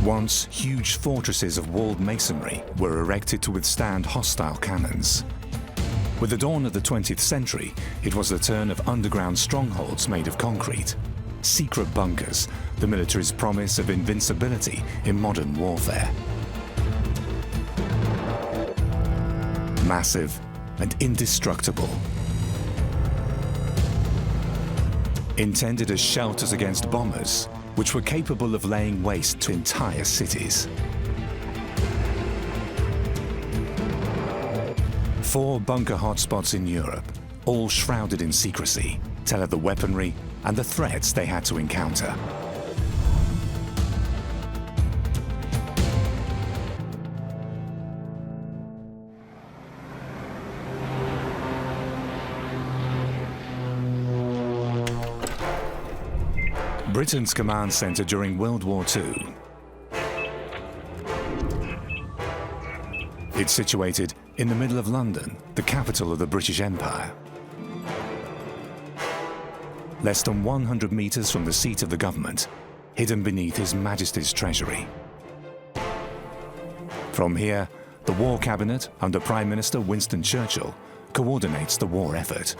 Once, huge fortresses of walled masonry were erected to withstand hostile cannons. With the dawn of the 20th century, it was the turn of underground strongholds made of concrete. Secret bunkers, the military's promise of invincibility in modern warfare. Massive and indestructible. Intended as shelters against bombers, which were capable of laying waste to entire cities. 4 bunker hotspots in Europe, all shrouded in secrecy, tell of the weaponry and the threats they had to encounter. Britain's command centre during World War II. It's situated in the middle of London, the capital of the British Empire. Less than 100 metres from the seat of the government, hidden beneath His Majesty's treasury. From here, the War Cabinet, under Prime Minister Winston Churchill, coordinates the war effort.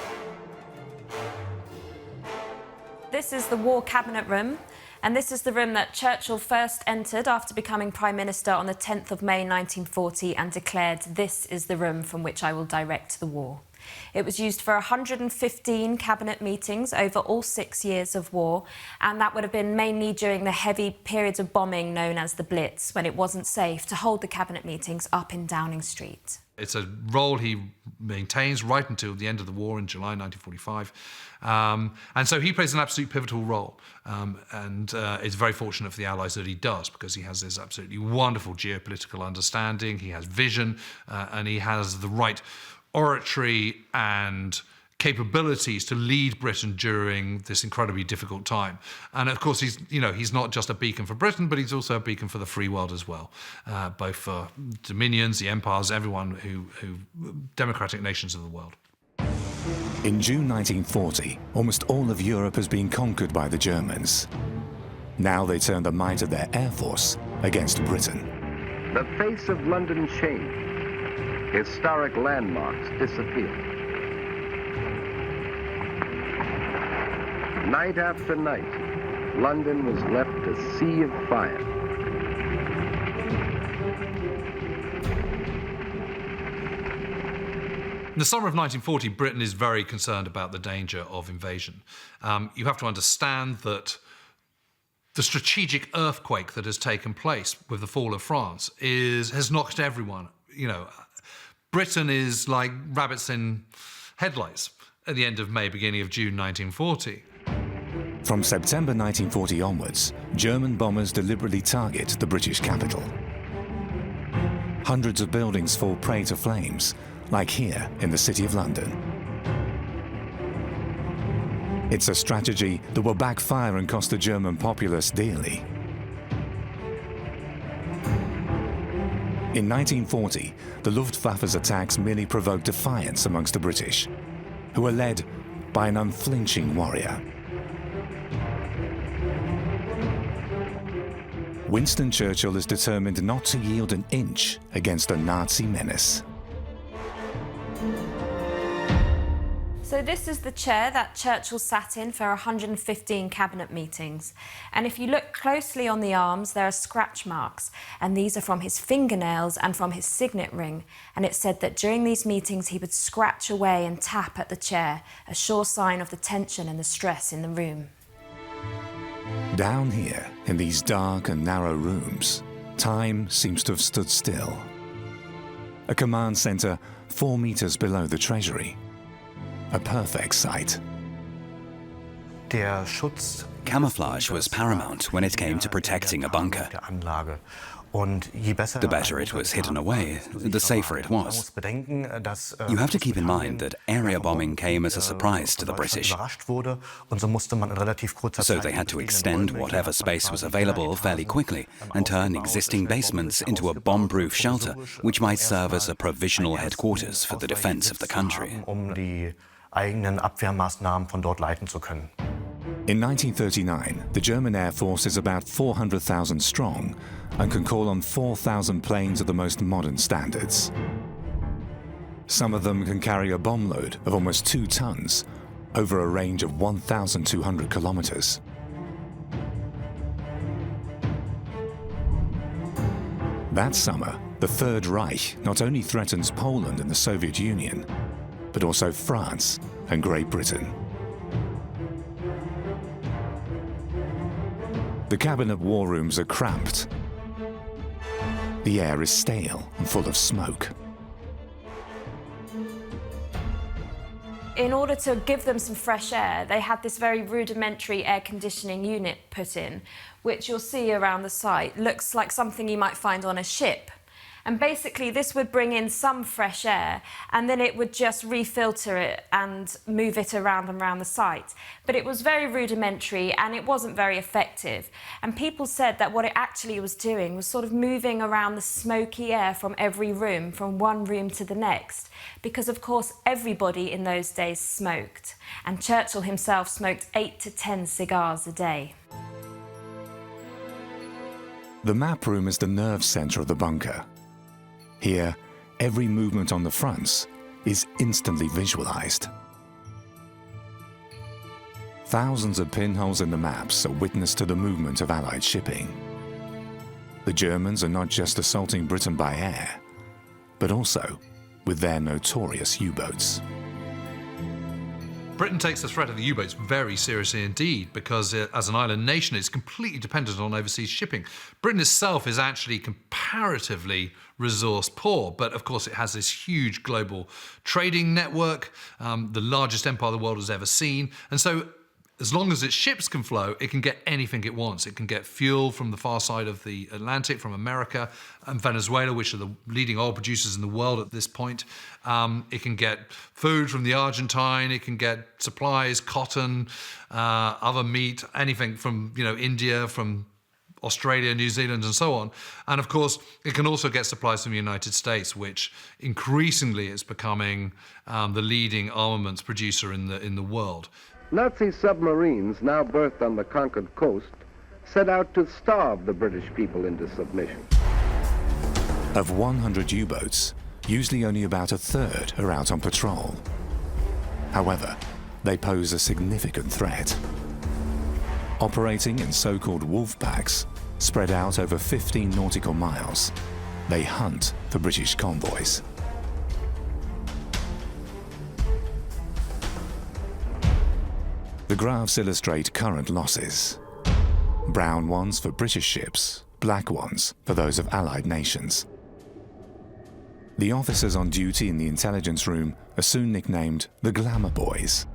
This is the War Cabinet Room, and this is the room that Churchill first entered after becoming Prime Minister on the 10th of May 1940 and declared, "This is the room from which I will direct the war." It was used for 115 cabinet meetings over all 6 years of war, and that would have been mainly during the heavy periods of bombing known as the Blitz, when it wasn't safe to hold the cabinet meetings up in Downing Street. It's a role he maintains right until the end of the war in July 1945. And so he plays an absolute pivotal role. And it's very fortunate for the Allies that he does, because he has this absolutely wonderful geopolitical understanding, he has vision, and he has the right oratory and capabilities to lead Britain during this incredibly difficult time. And of course, he's not just a beacon for Britain, but he's also a beacon for the free world as well, both for dominions, the empires, everyone who democratic nations of the world. In June 1940, almost all of Europe has been conquered by the Germans. Now they turn the might of their air force against Britain. The face of London changed. Historic landmarks disappeared. Night after night, London was left a sea of fire. In the summer of 1940, Britain is very concerned about the danger of invasion. You have to understand that the strategic earthquake that has taken place with the fall of France has knocked everyone. Britain is like rabbits in headlights at the end of May, beginning of June 1940. From September 1940 onwards, German bombers deliberately target the British capital. Hundreds of buildings fall prey to flames, like here in the City of London. It's a strategy that will backfire and cost the German populace dearly. In 1940, the Luftwaffe's attacks merely provoked defiance amongst the British, who were led by an unflinching warrior. Winston Churchill is determined not to yield an inch against a Nazi menace. So this is the chair that Churchill sat in for 115 cabinet meetings. And if you look closely on the arms, there are scratch marks. And these are from his fingernails and from his signet ring. And it said that during these meetings, he would scratch away and tap at the chair, a sure sign of the tension and the stress in the room. Down here, in these dark and narrow rooms, time seems to have stood still. A command centre 4 meters below the treasury. A perfect sight. Camouflage was paramount when it came to protecting a bunker. The better it was hidden away, the safer it was. You have to keep in mind that area bombing came as a surprise to the British, so they had to extend whatever space was available fairly quickly and turn existing basements into a bomb-proof shelter, which might serve as a provisional headquarters for the defense of the country. eigenen Abwehrmaßnahmen von dort leiten zu können. In 1939, the German Air Force is about 400,000 strong and can call on 4,000 planes of the most modern standards. Some of them can carry a bomb load of almost 2 tons over a range of 1,200 kilometers. That summer, the Third Reich not only threatens Poland and the Soviet Union, but also France and Great Britain. The cabinet war rooms are cramped. The air is stale and full of smoke. In order to give them some fresh air, they had this very rudimentary air conditioning unit put in, which you'll see around the site. Looks like something you might find on a ship. And basically this would bring in some fresh air, and then it would just refilter it and move it around and around the site. But it was very rudimentary and it wasn't very effective. And people said that what it actually was doing was sort of moving around the smoky air from every room, from one room to the next. Because of course everybody in those days smoked. And Churchill himself smoked 8 to 10 cigars a day. The map room is the nerve center of the bunker. Here, every movement on the fronts is instantly visualized. Thousands of pinholes in the maps are witness to the movement of Allied shipping. The Germans are not just assaulting Britain by air, but also with their notorious U-boats. Britain takes the threat of the U-boats very seriously indeed, because as an island nation, it's completely dependent on overseas shipping. Britain itself is actually comparatively resource poor, but of course it has this huge global trading network, the largest empire the world has ever seen. And so as long as its ships can flow, it can get anything it wants. It can get fuel from the far side of the Atlantic, from America and Venezuela, which are the leading oil producers in the world at this point. It can get food from the Argentine. It can get supplies, cotton, other meat, anything from India, from Australia, New Zealand, and so on. And of course, it can also get supplies from the United States, which increasingly is becoming the leading armaments producer in the world. Nazi submarines, now berthed on the conquered coast, set out to starve the British people into submission. Of 100 U-boats, usually only about a third are out on patrol. However, they pose a significant threat. Operating in so-called wolf packs, spread out over 15 nautical miles, they hunt for British convoys. The graphs illustrate current losses. Brown ones for British ships, black ones for those of Allied nations. The officers on duty in the intelligence room are soon nicknamed the Glamour Boys.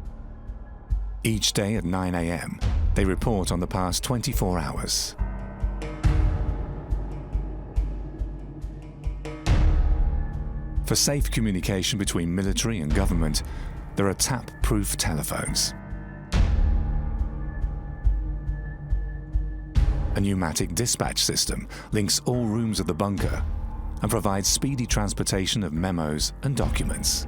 Each day at 9 a.m., they report on the past 24 hours. For safe communication between military and government, there are tap-proof telephones. A pneumatic dispatch system links all rooms of the bunker and provides speedy transportation of memos and documents.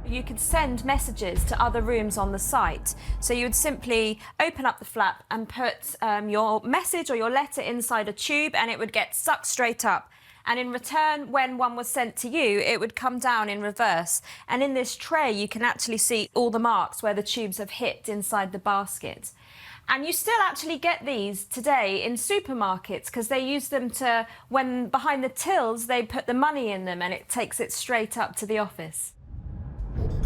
You could send messages to other rooms on the site. So you would simply open up the flap and put your message or your letter inside a tube, and it would get sucked straight up. And in return, when one was sent to you, it would come down in reverse. And in this tray, you can actually see all the marks where the tubes have hit inside the basket. And you still actually get these today in supermarkets, because they use them to, when behind the tills, they put the money in them and it takes it straight up to the office.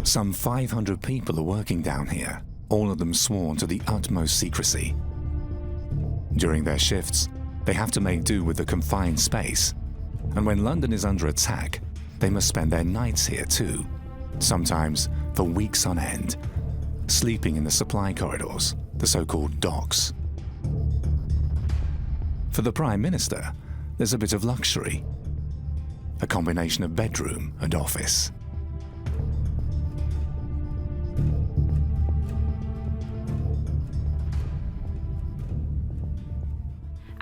Some 500 people are working down here, all of them sworn to the utmost secrecy. During their shifts, they have to make do with the confined space. And when London is under attack, they must spend their nights here too, sometimes for weeks on end, sleeping in the supply corridors, the so-called docks. For the Prime Minister, there's a bit of luxury, a combination of bedroom and office.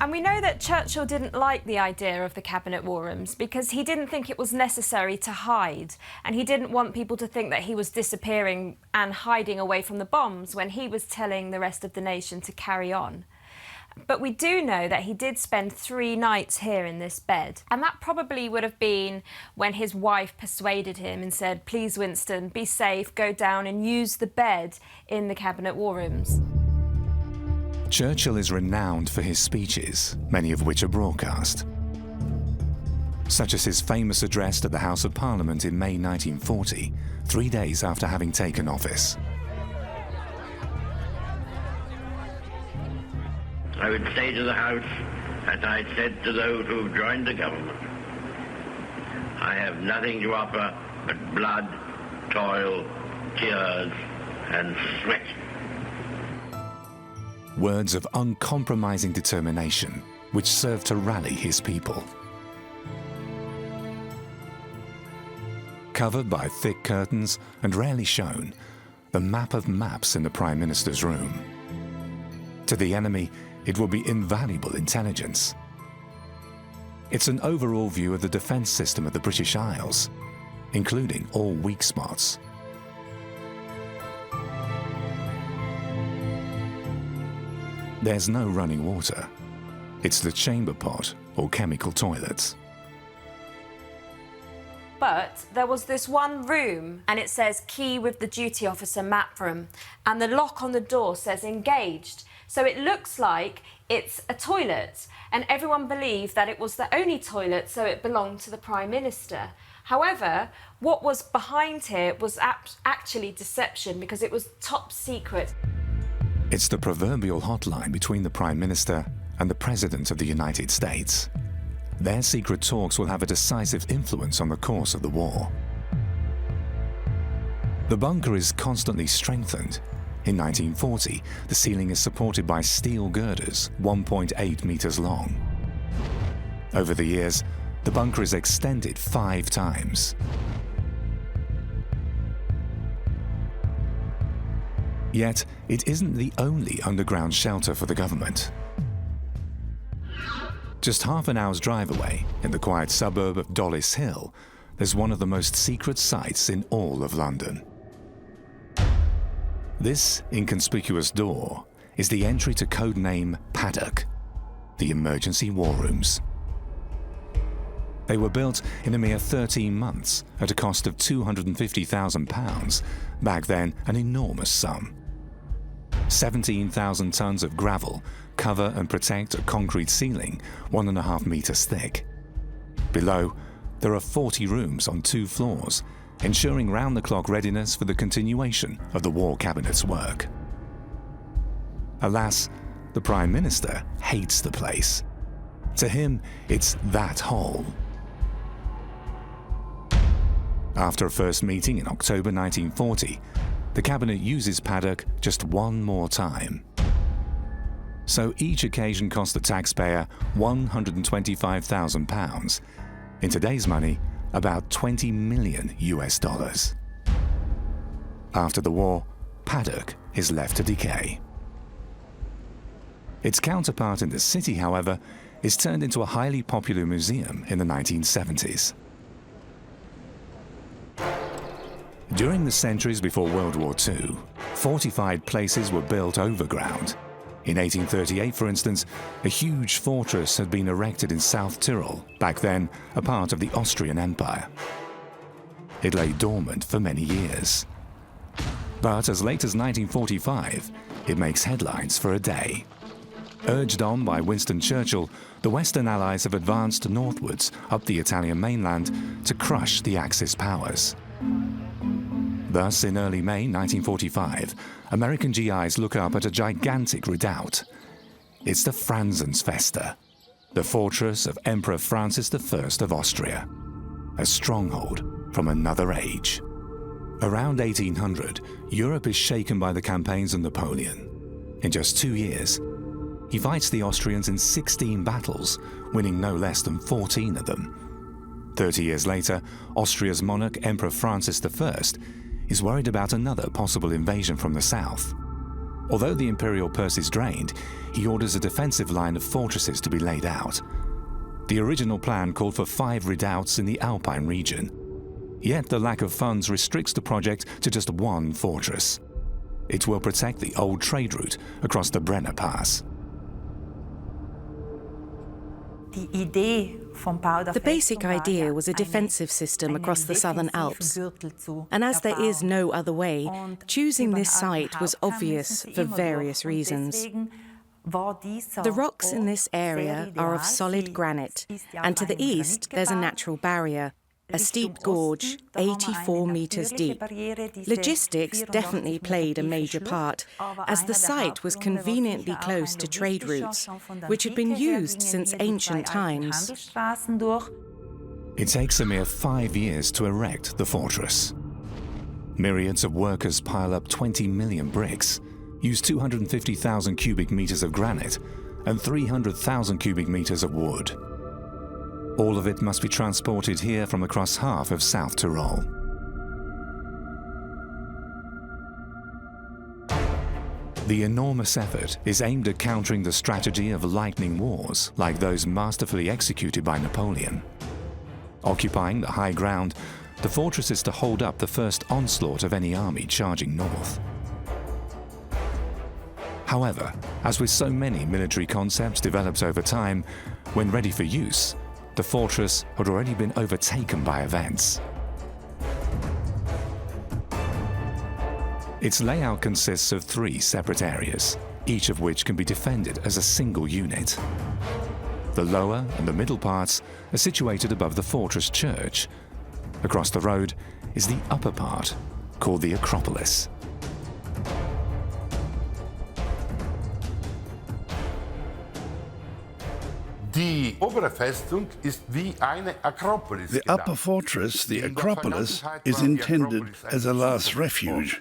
And we know that Churchill didn't like the idea of the cabinet war rooms because he didn't think it was necessary to hide, and he didn't want people to think that he was disappearing and hiding away from the bombs when he was telling the rest of the nation to carry on. But we do know that he did spend 3 nights here in this bed, and that probably would have been when his wife persuaded him and said, "Please, Winston, be safe, go down and use the bed in the cabinet war rooms." Churchill is renowned for his speeches, many of which are broadcast, such as his famous address to the House of Parliament in May 1940, 3 days after having taken office. I would say to the House, as I said to those who have joined the government, I have nothing to offer but blood, toil, tears, and sweat. Words of uncompromising determination, which served to rally his people. Covered by thick curtains and rarely shown, the map of maps in the Prime Minister's room. To the enemy, it will be invaluable intelligence. It's an overall view of the defence system of the British Isles, including all weak spots. There's no running water. It's the chamber pot or chemical toilets. But there was this one room, and it says key with the duty officer map room, and the lock on the door says engaged. So it looks like it's a toilet, and everyone believed that it was the only toilet, so it belonged to the Prime Minister. However, what was behind here was actually deception, because it was top secret. It's the proverbial hotline between the Prime Minister and the President of the United States. Their secret talks will have a decisive influence on the course of the war. The bunker is constantly strengthened. In 1940, the ceiling is supported by steel girders 1.8 meters long. Over the years, the bunker is extended 5 times. Yet, it isn't the only underground shelter for the government. Just half an hour's drive away, in the quiet suburb of Dollis Hill, there's one of the most secret sites in all of London. This inconspicuous door is the entry to codename Paddock, the emergency war rooms. They were built in a mere 13 months at a cost of £250,000, back then an enormous sum. 17,000 tons of gravel cover and protect a concrete ceiling 1.5 meters thick. Below, there are 40 rooms on 2 floors, ensuring round-the-clock readiness for the continuation of the War Cabinet's work. Alas, the Prime Minister hates the place. To him, it's that hole. After a first meeting in October 1940, the Cabinet uses Paddock just one more time. So each occasion cost the taxpayer £125,000. In today's money, about $20 million US. After the war, Paddock is left to decay. Its counterpart in the city, however, is turned into a highly popular museum in the 1970s. During the centuries before World War II, fortified places were built overground. In 1838, for instance, a huge fortress had been erected in South Tyrol, back then a part of the Austrian Empire. It lay dormant for many years. But as late as 1945, it makes headlines for a day. Urged on by Winston Churchill, the Western Allies have advanced northwards up the Italian mainland to crush the Axis powers. Thus, in early May 1945, American GIs look up at a gigantic redoubt. It's the Franzensfeste, the fortress of Emperor Francis I of Austria, a stronghold from another age. Around 1800, Europe is shaken by the campaigns of Napoleon. In just 2 years, he fights the Austrians in 16 battles, winning no less than 14 of them. 30 years later, Austria's monarch, Emperor Francis I, is worried about another possible invasion from the south. Although the imperial purse is drained, he orders a defensive line of fortresses to be laid out. The original plan called for 5 redoubts in the Alpine region. Yet the lack of funds restricts the project to just 1 fortress. It will protect the old trade route across the Brenner Pass. The basic idea was a defensive system across the southern Alps. And as there is no other way, choosing this site was obvious for various reasons. The rocks in this area are of solid granite, and to the east there's a natural barrier, a steep gorge, 84 meters deep. Logistics definitely played a major part, as the site was conveniently close to trade routes, which had been used since ancient times. It takes a mere 5 years to erect the fortress. Myriads of workers pile up 20 million bricks, use 250,000 cubic meters of granite and 300,000 cubic meters of wood. All of it must be transported here from across half of South Tyrol. The enormous effort is aimed at countering the strategy of lightning wars like those masterfully executed by Napoleon. Occupying the high ground, the fortress is to hold up the first onslaught of any army charging north. However, as with so many military concepts developed over time, when ready for use, the fortress had already been overtaken by events. Its layout consists of 3 separate areas, each of which can be defended as a single unit. The lower and the middle parts are situated above the fortress church. Across the road is the upper part, called the Acropolis. The upper fortress, the Acropolis, is intended as a last refuge.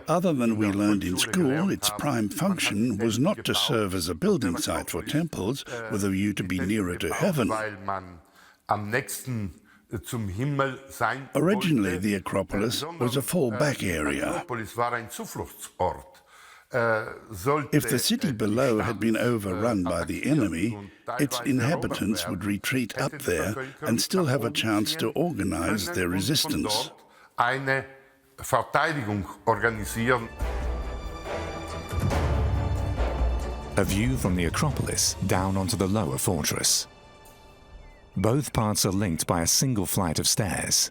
Other than we learned in school, its prime function was not to serve as a building site for temples with a view to be nearer to heaven. Originally, the Acropolis was a fallback area. If the city below had been overrun by the enemy, its inhabitants would retreat up there and still have a chance to organize their resistance. A view from the Acropolis down onto the lower fortress. Both parts are linked by a single flight of stairs.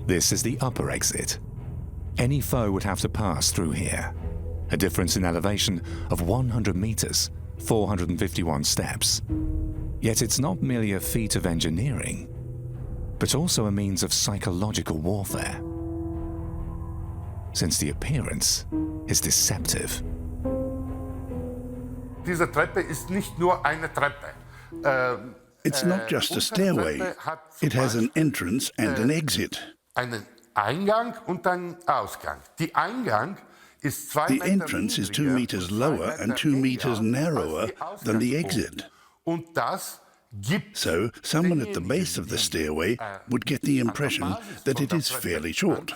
This is the upper exit. Any foe would have to pass through here. A difference in elevation of 100 meters, 451 steps. Yet it's not merely a feat of engineering, but also a means of psychological warfare, since the appearance is deceptive. It's not just a stairway. It has an entrance and an exit. The entrance is 2 meters lower and 2 meters narrower than the exit. So, someone at the base of the stairway would get the impression that it is fairly short.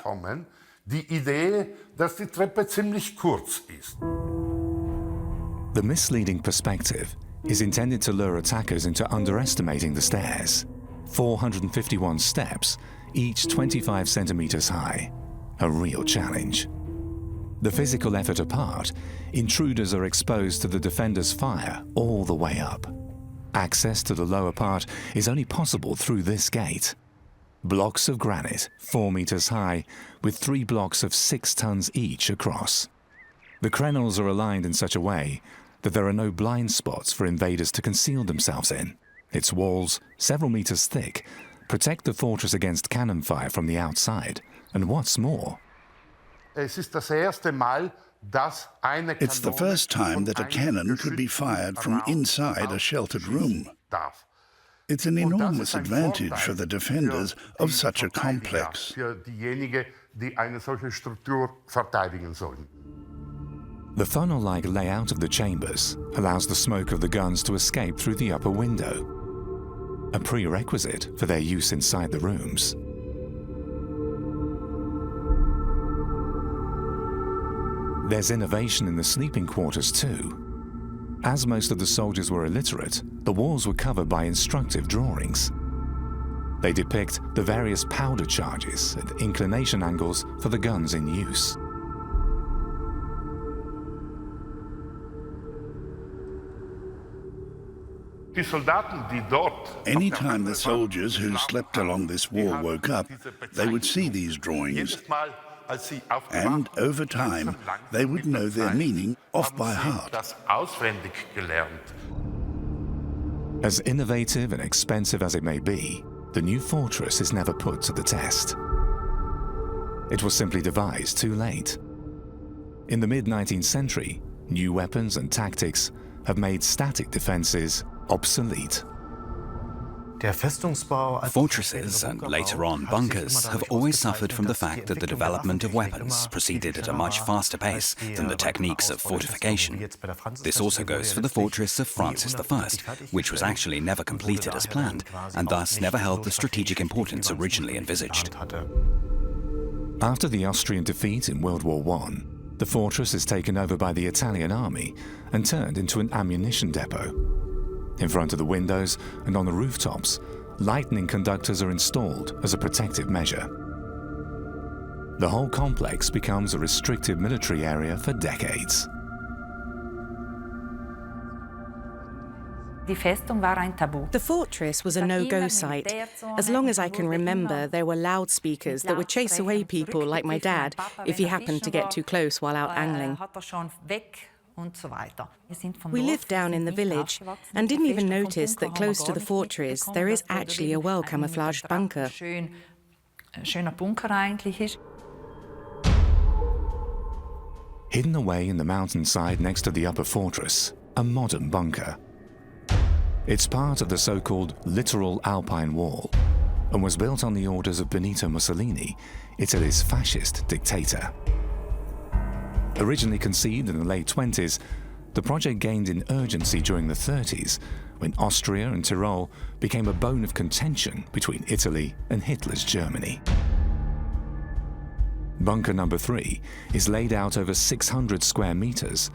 The misleading perspective is intended to lure attackers into underestimating the stairs. 451 steps, each 25 centimeters high. A real challenge. The physical effort apart, intruders are exposed to the defenders' fire all the way up. Access to the lower part is only possible through this gate. Blocks of granite, 4 meters high, with 3 blocks of 6 tons each across. The crenels are aligned in such a way that there are no blind spots for invaders to conceal themselves in. Its walls, several meters thick, protect the fortress against cannon fire from the outside. And what's more, It's the first time that a cannon could be fired from inside a sheltered room. It's an enormous advantage for the defenders of such a complex. the funnel-like layout of the chambers allows the smoke of the guns to escape through the upper window, a prerequisite for their use inside the rooms. There's innovation in the sleeping quarters too. As most of the soldiers were illiterate, the walls were covered by instructive drawings. They depict the various powder charges and inclination angles for the guns in use. Anytime the soldiers who slept along this wall woke up, they would see these drawings. And over time, they would know their meaning off by heart. As innovative and expensive as it may be, the new fortress is never put to the test. It was simply devised too late. In the mid-19th century, new weapons and tactics have made static defenses obsolete. Fortresses, and later on bunkers, have always suffered from the fact that the development of weapons proceeded at a much faster pace than the techniques of fortification. This also goes for the fortress of Francis I, which was actually never completed as planned, and thus never held the strategic importance originally envisaged. After the Austrian defeat in World War I, the fortress is taken over by the Italian army and turned into an ammunition depot. In front of the windows and on the rooftops, lightning conductors are installed as a protective measure. The whole complex becomes a restricted military area for decades. The fortress was a no-go site. As long as I can remember, there were loudspeakers that would chase away people like my dad if he happened to get too close while out angling. We lived down in the village and didn't even notice that close to the fortress there is actually a well-camouflaged bunker. Hidden away in the mountainside next to the upper fortress, a modern bunker. It's part of the so-called littoral Alpine wall and was built on the orders of Benito Mussolini, Italy's fascist dictator. Originally conceived in the late 20s, the project gained in urgency during the 30s, when Austria and Tyrol became a bone of contention between Italy and Hitler's Germany. Bunker number 3 is laid out over 600 square meters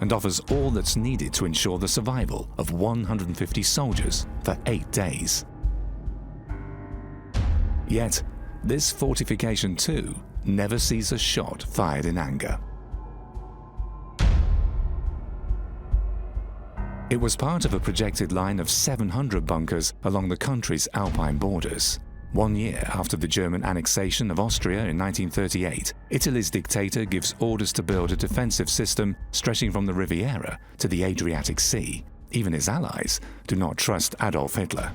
and offers all that's needed to ensure the survival of 150 soldiers for 8 days. Yet, this fortification too never sees a shot fired in anger. It was part of a projected line of 700 bunkers along the country's Alpine borders. 1 year after the German annexation of Austria in 1938, Italy's dictator gives orders to build a defensive system stretching from the Riviera to the Adriatic Sea. Even his allies do not trust Adolf Hitler.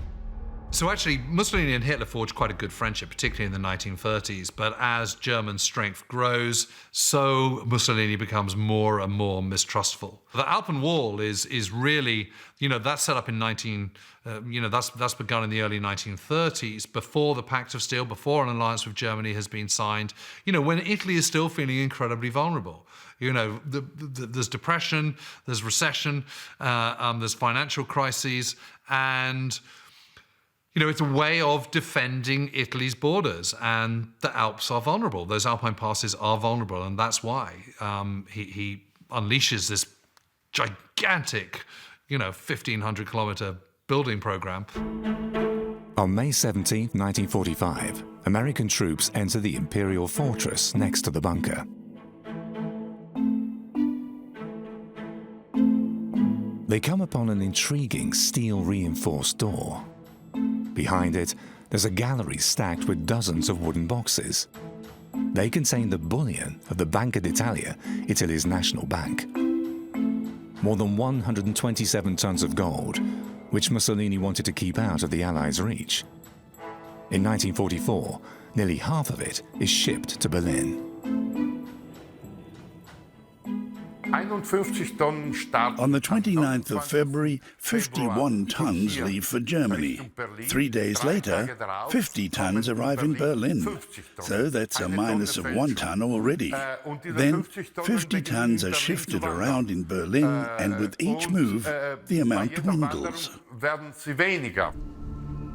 So actually, Mussolini and Hitler forged quite a good friendship, particularly in the 1930s. But as German strength grows, so Mussolini becomes more and more mistrustful. The Alpine Wall is really, that's set up in that's begun in the early 1930s, before the Pact of Steel, before an alliance with Germany has been signed, when Italy is still feeling incredibly vulnerable. There's depression, there's recession, there's financial crises, and it's a way of defending Italy's borders, and the Alps are vulnerable. Those Alpine passes are vulnerable, and that's why he unleashes this gigantic, 1,500-kilometer building program. On May 17, 1945, American troops enter the Imperial Fortress next to the bunker. They come upon an intriguing steel-reinforced door. Behind it, there's a gallery stacked with dozens of wooden boxes. They contain the bullion of the Banca d'Italia, Italy's national bank. More than 127 tons of gold, which Mussolini wanted to keep out of the Allies' reach. In 1944, nearly half of it is shipped to Berlin. On the 29th of February, 51 tons leave for Germany. 3 days later, 50 tons arrive in Berlin. So that's a minus of 1 ton already. Then 50 tons are shifted around in Berlin, and with each move, the amount dwindles.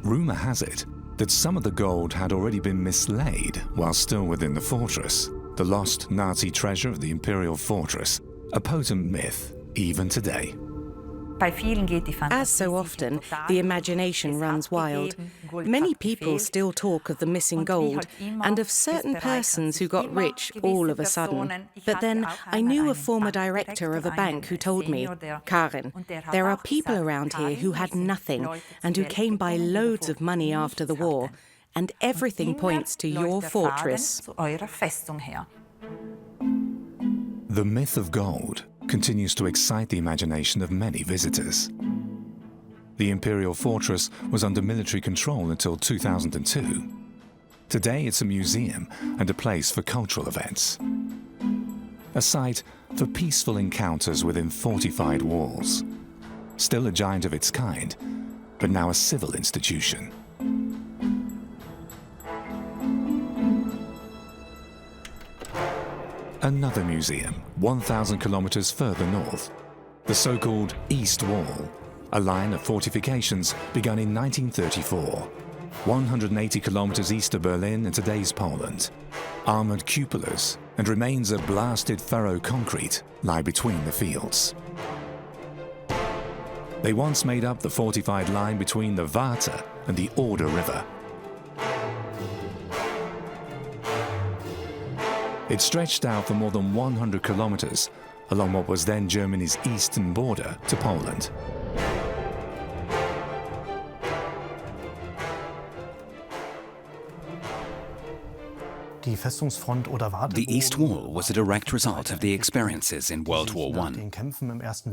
Rumor has it that some of the gold had already been mislaid while still within the fortress. the lost Nazi treasure of the imperial fortress, a potent myth even today. As so often, the imagination runs wild. Many people still talk of the missing gold and of certain persons who got rich all of a sudden. But then I knew a former director of a bank who told me, "Karin, there are people around here who had nothing and who came by loads of money after the war, and everything points to your fortress." The myth of gold continues to excite the imagination of many visitors. The imperial fortress was under military control until 2002. Today it's a museum and a place for cultural events. A site for peaceful encounters within fortified walls. Still a giant of its kind, but now a civil institution. Another museum, 1,000 kilometers further north, the so-called East Wall, a line of fortifications begun in 1934, 180 kilometers east of Berlin in today's Poland. Armored cupolas and remains of blasted furrow concrete lie between the fields. They once made up the fortified line between the Warta and the Oder River. It stretched out for more than 100 kilometers along what was then Germany's eastern border to Poland. The East Wall was a direct result of the experiences in World War I.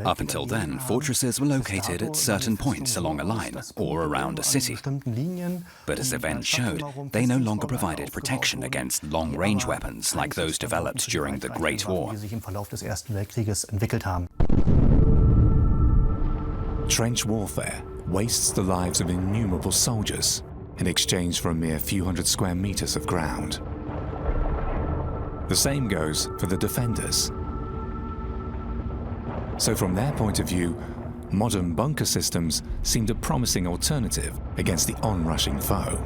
Up until then, fortresses were located at certain points along a line or around a city. But as events showed, they no longer provided protection against long-range weapons like those developed during the Great War. Trench warfare wastes the lives of innumerable soldiers in exchange for a mere few hundred square meters of ground. The same goes for the defenders. So from their point of view, modern bunker systems seemed a promising alternative against the onrushing foe.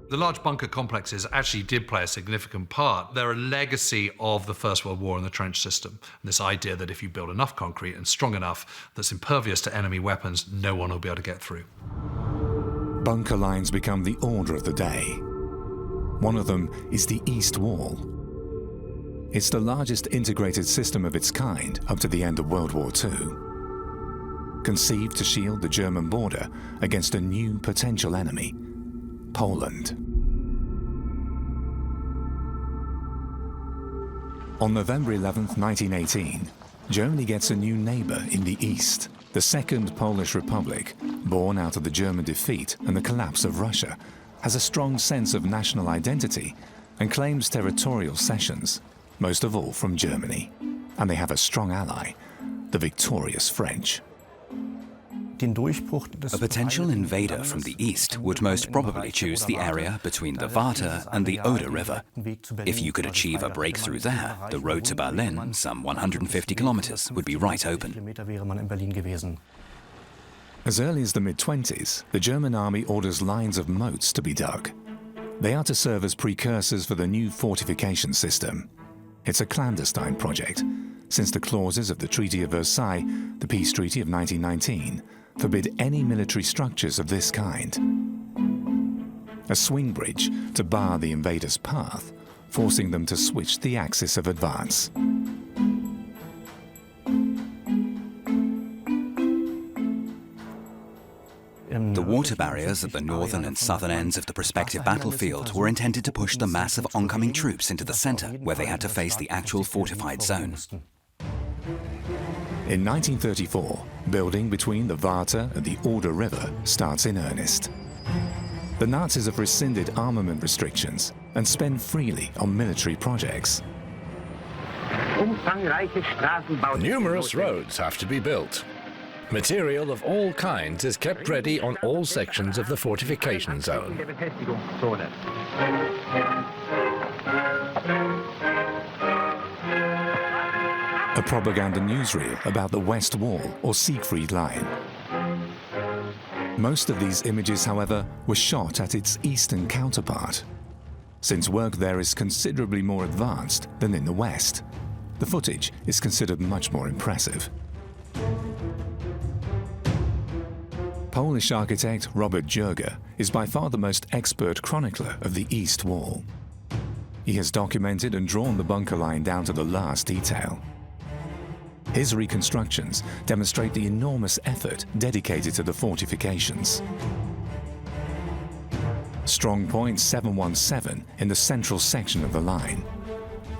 The large bunker complexes actually did play a significant part. They're a legacy of the First World War and the trench system. And this idea that if you build enough concrete and strong enough that's impervious to enemy weapons, no one will be able to get through. Bunker lines become the order of the day. One of them is the East Wall. It's the largest integrated system of its kind up to the end of World War II. Conceived to shield the German border against a new potential enemy, Poland. On November 11, 1918, Germany gets a new neighbor in the east. The Second Polish Republic, born out of the German defeat and the collapse of Russia, has a strong sense of national identity and claims territorial cessions, most of all from Germany. And they have a strong ally, the victorious French. A potential invader from the east would most probably choose the area between the Warta and the Oder River. If you could achieve a breakthrough there, the road to Berlin, some 150 kilometers, would be right open. As early as the mid-20s, the German army orders lines of moats to be dug. They are to serve as precursors for the new fortification system. It's a clandestine project, since the clauses of the Treaty of Versailles, the Peace Treaty of 1919, forbid any military structures of this kind. A swing bridge to bar the invaders' path, forcing them to switch the axis of advance. The water barriers at the northern and southern ends of the prospective battlefield were intended to push the mass of oncoming troops into the center, where they had to face the actual fortified zone. In 1934, building between the Warta and the Oder River starts in earnest. The Nazis have rescinded armament restrictions and spend freely on military projects. Numerous roads have to be built. Material of all kinds is kept ready on all sections of the fortification zone. a propaganda newsreel about the West Wall or Siegfried Line. Most of these images, however, were shot at its eastern counterpart. Since work there is considerably more advanced than in the West, the footage is considered much more impressive. Polish architect Robert Jurga is by far the most expert chronicler of the East Wall. He has documented and drawn the bunker line down to the last detail. His reconstructions demonstrate the enormous effort dedicated to the fortifications. Strong point 717 in the central section of the line.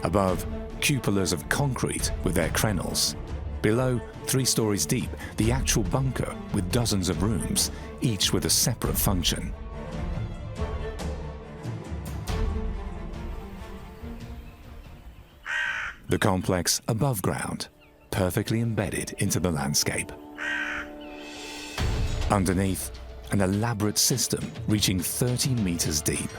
Above, cupolas of concrete with their crenels. Below, 3 stories deep, the actual bunker with dozens of rooms, each with a separate function. The complex above ground, perfectly embedded into the landscape. Underneath, an elaborate system reaching 30 meters deep.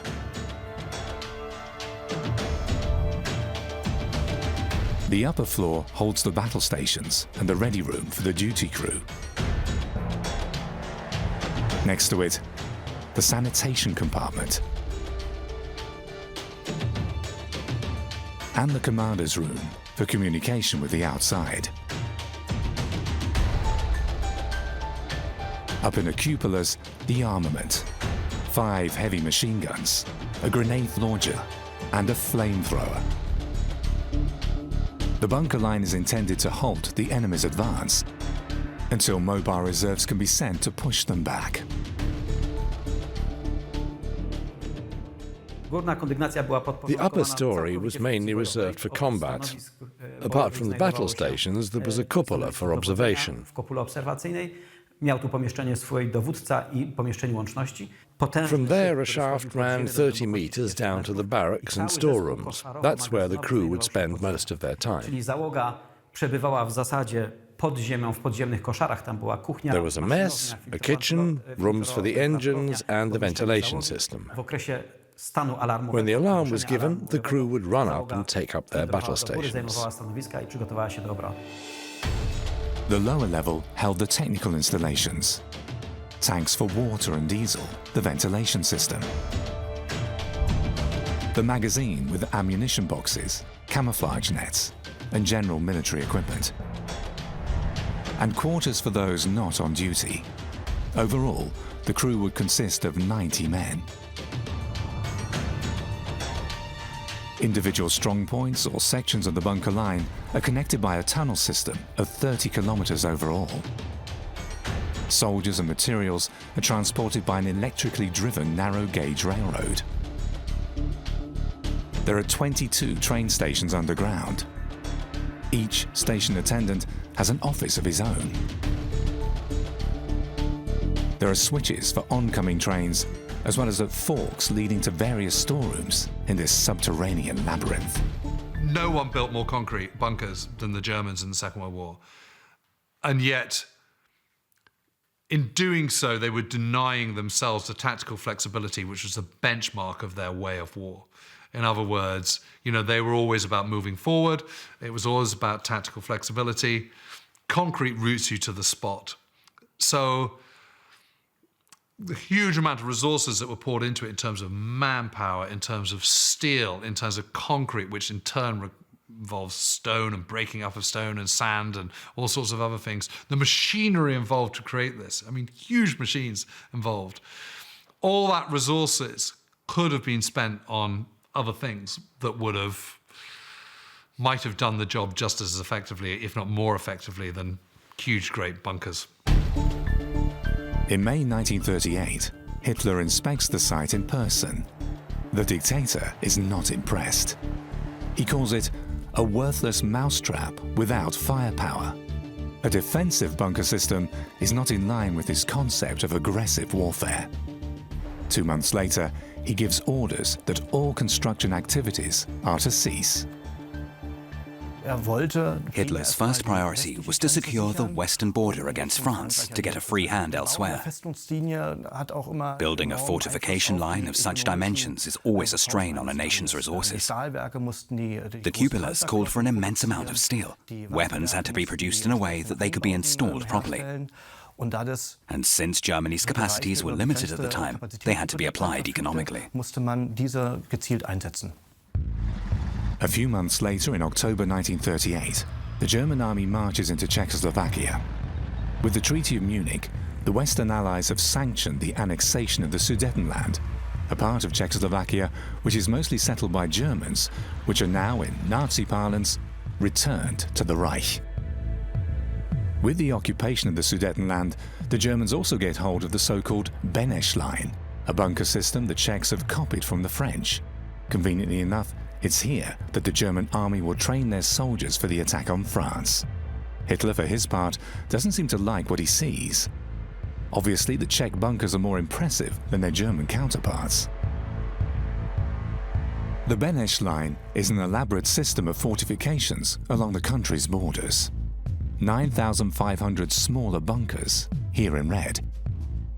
The upper floor holds the battle stations and the ready room for the duty crew. Next to it, the sanitation compartment and the commander's room for communication with the outside. Up in the cupolas, the armament, 5 heavy machine guns, a grenade launcher, and a flamethrower. The bunker line is intended to halt the enemy's advance until mobile reserves can be sent to push them back. The upper story was mainly reserved for combat. Apart from the battle stations, there was a cupola for observation. From there, a shaft ran 30 meters down to the barracks and storerooms. That's where the crew would spend most of their time. There was a mess, a kitchen, rooms for the engines, and the ventilation system. When the alarm was given, the crew would run up and take up their battle stations. The lower level held the technical installations, tanks for water and diesel, the ventilation system, the magazine with ammunition boxes, camouflage nets, and general military equipment, and quarters for those not on duty. Overall, the crew would consist of 90 men. Individual strongpoints or sections of the bunker line are connected by a tunnel system of 30 kilometers overall. Soldiers and materials are transported by an electrically driven narrow-gauge railroad. There are 22 train stations underground. Each station attendant has an office of his own. There are switches for oncoming trains, as well as at forks leading to various storerooms in this subterranean labyrinth. No one built more concrete bunkers than the Germans in the Second World War. And yet, in doing so, they were denying themselves the tactical flexibility, which was the benchmark of their way of war. In other words, they were always about moving forward. It was always about tactical flexibility. Concrete routes you to the spot. So the huge amount of resources that were poured into it in terms of manpower, in terms of steel, in terms of concrete, which in turn involves stone and breaking up of stone and sand and all sorts of other things. The machinery involved to create this, huge machines involved. All that resources could have been spent on other things that might have done the job just as effectively, if not more effectively, than huge, great bunkers. In May 1938, Hitler inspects the site in person. The dictator is not impressed. He calls it a worthless mousetrap without firepower. A defensive bunker system is not in line with his concept of aggressive warfare. 2 months later, he gives orders that all construction activities are to cease. Hitler's first priority was to secure the western border against France to get a free hand elsewhere. Building a fortification line of such dimensions is always a strain on a nation's resources. The cupolas called for an immense amount of steel. Weapons had to be produced in a way that they could be installed properly. And since Germany's capacities were limited at the time, they had to be applied economically. A few months later, in October 1938, the German army marches into Czechoslovakia. With the Treaty of Munich, the Western Allies have sanctioned the annexation of the Sudetenland, a part of Czechoslovakia which is mostly settled by Germans, which are now, in Nazi parlance, returned to the Reich. With the occupation of the Sudetenland, the Germans also get hold of the so-called Beneš line, a bunker system the Czechs have copied from the French. Conveniently enough, it's here that the German army will train their soldiers for the attack on France. Hitler, for his part, doesn't seem to like what he sees. Obviously, the Czech bunkers are more impressive than their German counterparts. The Beneš line is an elaborate system of fortifications along the country's borders. 9,500 smaller bunkers, here in red,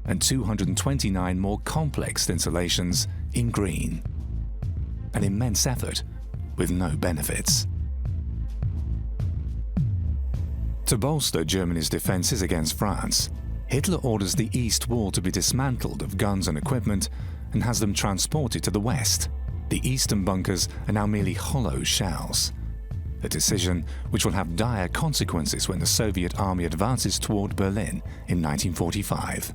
and 229 more complex installations in green. An immense effort with no benefits. To bolster Germany's defenses against France, Hitler orders the East Wall to be dismantled of guns and equipment and has them transported to the west. The eastern bunkers are now merely hollow shells. A decision which will have dire consequences when the Soviet army advances toward Berlin in 1945.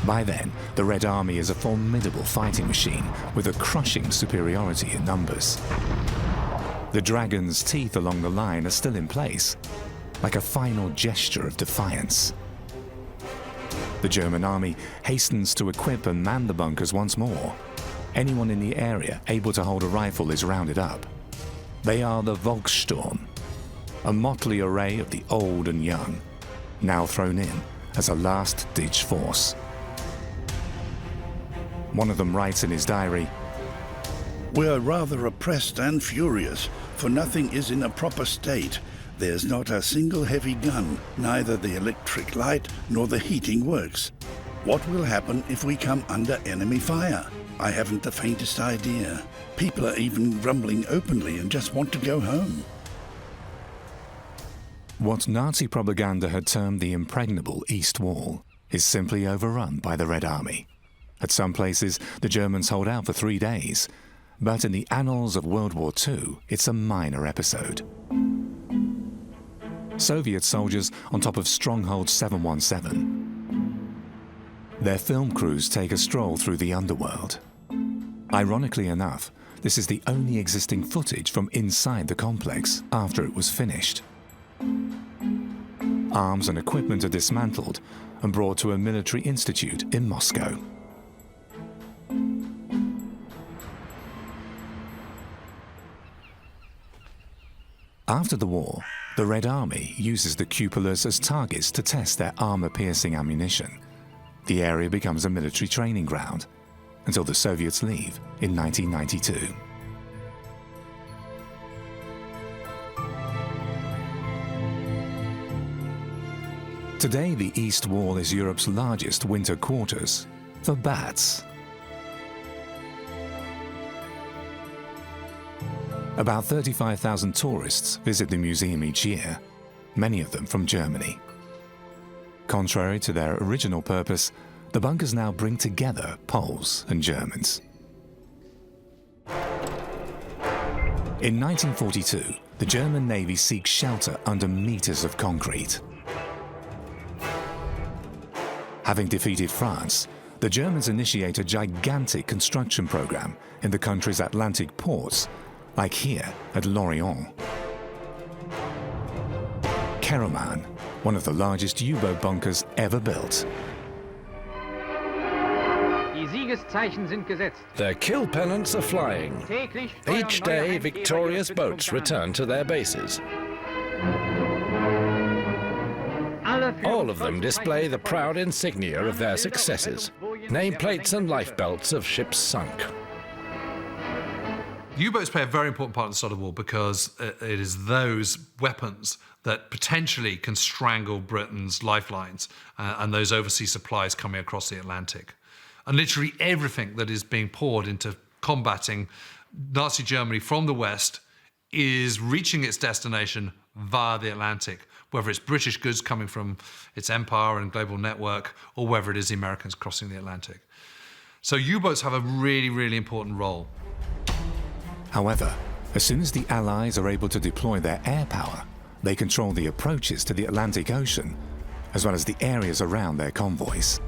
By then, the Red Army is a formidable fighting machine with a crushing superiority in numbers. The dragon's teeth along the line are still in place, like a final gesture of defiance. The German army hastens to equip and man the bunkers once more. Anyone in the area able to hold a rifle is rounded up. They are the Volkssturm, a motley array of the old and young, now thrown in as a last-ditch force. One of them writes in his diary, "We are rather oppressed and furious, for nothing is in a proper state. There's not a single heavy gun, neither the electric light nor the heating works. What will happen if we come under enemy fire? I haven't the faintest idea. People are even grumbling openly and just want to go home." What Nazi propaganda had termed the impregnable East Wall is simply overrun by the Red Army. At some places, the Germans hold out for 3 days, but in the annals of World War II, it's a minor episode. Soviet soldiers on top of Stronghold 717. Their film crews take a stroll through the underworld. Ironically enough, this is the only existing footage from inside the complex after it was finished. Arms and equipment are dismantled and brought to a military institute in Moscow. After the war, the Red Army uses the cupolas as targets to test their armor-piercing ammunition. The area becomes a military training ground until the Soviets leave in 1992. Today, the East Wall is Europe's largest winter quarters for bats. About 35,000 tourists visit the museum each year, many of them from Germany. Contrary to their original purpose, the bunkers now bring together Poles and Germans. In 1942, the German Navy seeks shelter under meters of concrete. Having defeated France, the Germans initiate a gigantic construction program in the country's Atlantic ports, like here at Lorient. Karaman, one of the largest U-boat bunkers ever built. Their kill pennants are flying. Each day, victorious boats return to their bases. All of them display the proud insignia of their successes, nameplates and lifebelts of ships sunk. U-boats play a very important part of the start of the war because it is those weapons that potentially can strangle Britain's lifelines and those overseas supplies coming across the Atlantic. And literally everything that is being poured into combating Nazi Germany from the West is reaching its destination via the Atlantic, whether it's British goods coming from its empire and global network, or whether it is the Americans crossing the Atlantic. So U-boats have a really, really important role. However, as soon as the Allies are able to deploy their air power, they control the approaches to the Atlantic Ocean, as well as the areas around their convoys.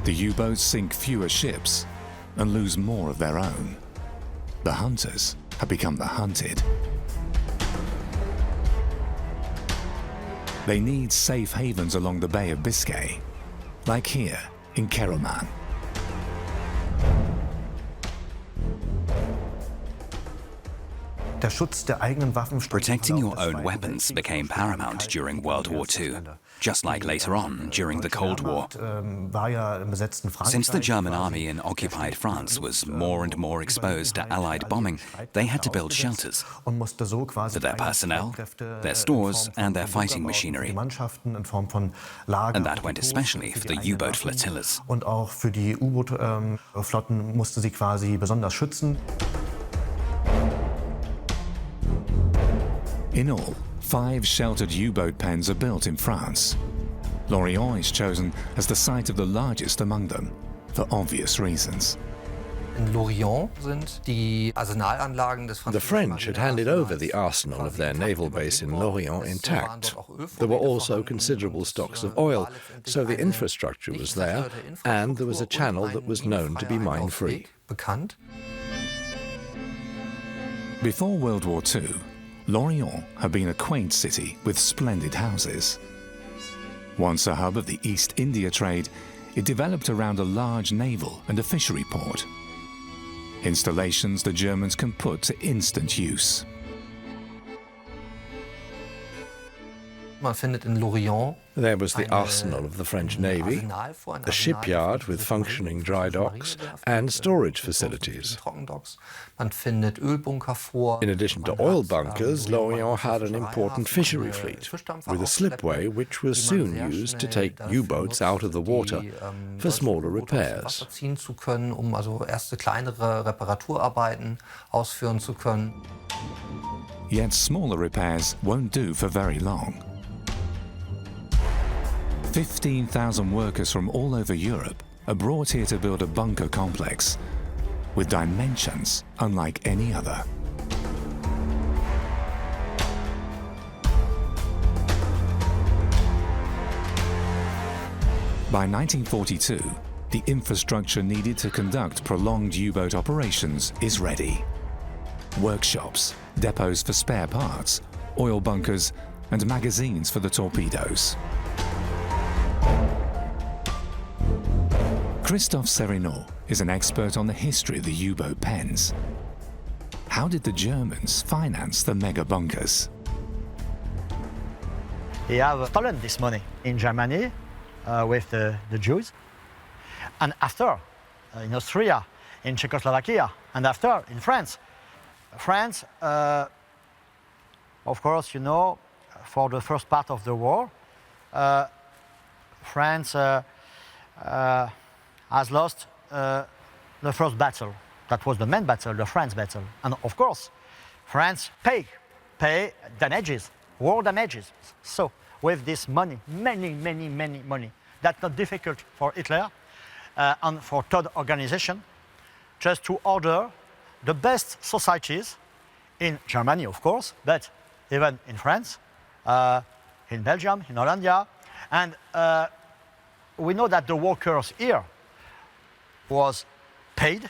The U-boats sink fewer ships and lose more of their own. The hunters have become the hunted. They need safe havens along the Bay of Biscay, like here in Keraman. Protecting your own weapons became paramount during World War II, just like later on during the Cold War. Since the German army in occupied France was more and more exposed to Allied bombing, they had to build shelters for their personnel, their stores, and their fighting machinery. And that went especially for the U-boat flotillas. In all, 5 sheltered U-boat pens are built in France. Lorient is chosen as the site of the largest among them, for obvious reasons. The French had handed over the arsenal of their naval base in Lorient intact. There were also considerable stocks of oil, so the infrastructure was there, and there was a channel that was known to be mine-free. Before World War II, Lorient had been a quaint city with splendid houses. Once a hub of the East India trade, it developed around a large naval and a fishery port. Installations the Germans can put to instant use. There was the arsenal of the French Navy, a shipyard with functioning dry docks, and storage facilities. In addition to oil bunkers, Lorient had an important fishery fleet, with a slipway which was soon used to take U-boats out of the water for smaller repairs. Yet smaller repairs won't do for very long. 15,000 workers from all over Europe are brought here to build a bunker complex with dimensions unlike any other. By 1942, the infrastructure needed to conduct prolonged U-boat operations is ready. Workshops, depots for spare parts, oil bunkers, and magazines for the torpedoes. Christophe Serinaud is an expert on the history of the U-boat pens. How did the Germans finance the mega bunkers? They have stolen this money in Germany with the Jews, and after in Austria, in Czechoslovakia, and after in France. France, of course, you know, for the first part of the war, France has lost the first battle. That was the main battle, the France battle. And of course, France pay damages, war damages. So with this money, many money, that's not difficult for Hitler and for third organization, just to order the best societies in Germany, of course, but even in France, in Belgium, in Hollandia. And we know that the workers here was paid,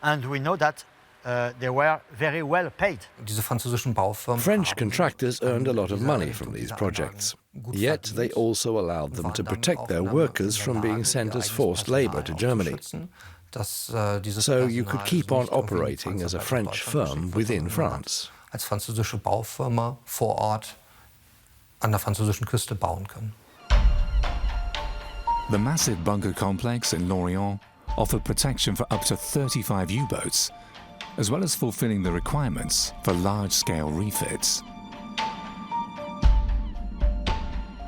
and we know that they were very well paid. French contractors earned a lot of money from these projects, yet they also allowed them to protect their workers from being sent as forced labor to Germany. So you could keep on operating as a French firm within France. The massive bunker complex in Lorient offered protection for up to 35 U-boats, as well as fulfilling the requirements for large-scale refits.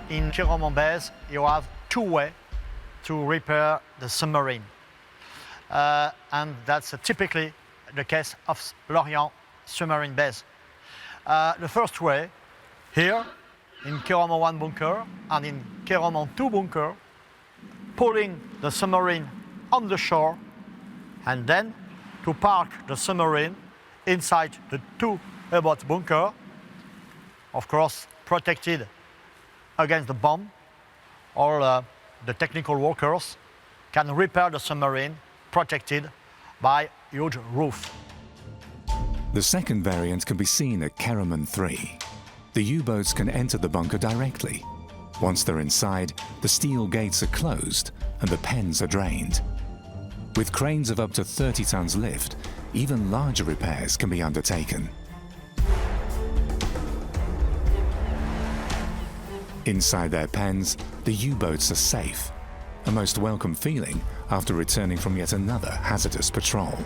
In Kéromont base, you have two ways to repair the submarine. And that's typically the case of Lorient submarine base. The first way, here, in Kéromont 1 bunker and in Kéromont 2 bunker, pulling the submarine on the shore and then to park the submarine inside the two U-boat bunker, of course protected against the bomb. All the technical workers can repair the submarine protected by huge roof. The second variant can be seen at Kéromont 3. The U-boats can enter the bunker directly. Once they're inside, the steel gates are closed and the pens are drained. With cranes of up to 30 tons lift, even larger repairs can be undertaken. Inside their pens, the U-boats are safe, a most welcome feeling after returning from yet another hazardous patrol.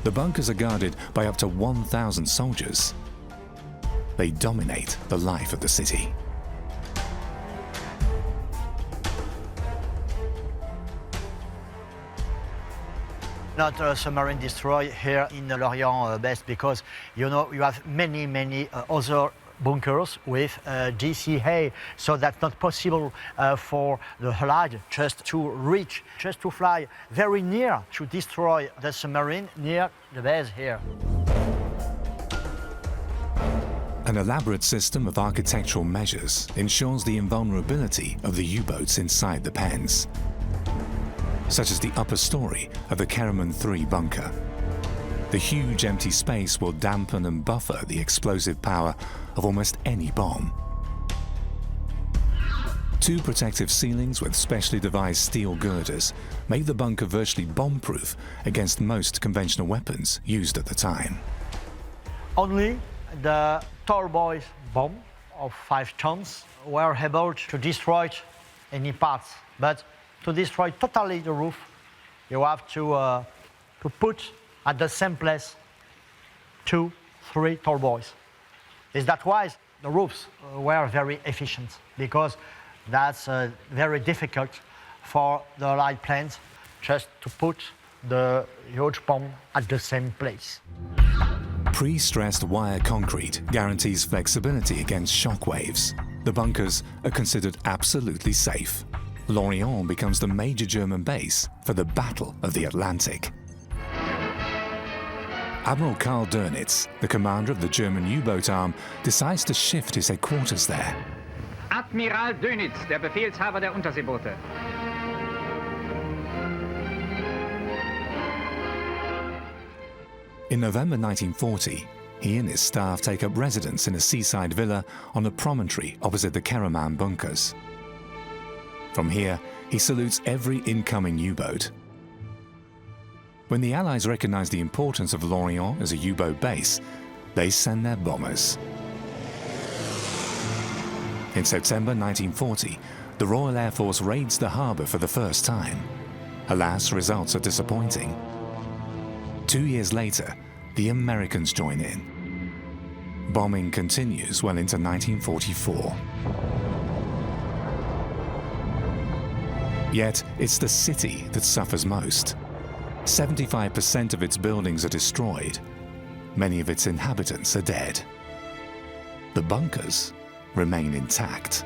The bunkers are guarded by up to 1,000 soldiers. They dominate the life of the city. Not a submarine destroy here in the Lorient base because you have many other bunkers with DCA, so that's not possible for the Allied just to reach, just to fly very near to destroy the submarine near the base here. An elaborate system of architectural measures ensures the invulnerability of the U-boats inside the pens, such as the upper story of the Kéromont 3 bunker. The huge empty space will dampen and buffer the explosive power of almost any bomb. Two protective ceilings with specially devised steel girders make the bunker virtually bomb-proof against most conventional weapons used at the time. Only the tall boys bomb of 5 tons were able to destroy any parts, but to destroy totally the roof, you have to put at the same place 2, 3 tall boys. Is that why the roofs were very efficient? Because that's very difficult for the light planes just to put the huge bomb at the same place. Pre-stressed wire concrete guarantees flexibility against shock waves. The bunkers are considered absolutely safe. Lorient becomes the major German base for the Battle of the Atlantic. Admiral Karl Dönitz, the commander of the German U-boat arm, decides to shift his headquarters there. Admiral Dönitz, der Befehlshaber der Unterseeboote. In November 1940, he and his staff take up residence in a seaside villa on a promontory opposite the Kéromont bunkers. From here, he salutes every incoming U-boat. When the Allies recognize the importance of Lorient as a U-boat base, they send their bombers. In September 1940, the Royal Air Force raids the harbour for the first time. Alas, results are disappointing. 2 years later, the Americans join in. Bombing continues well into 1944. Yet, it's the city that suffers most. 75% of its buildings are destroyed. Many of its inhabitants are dead. The bunkers remain intact.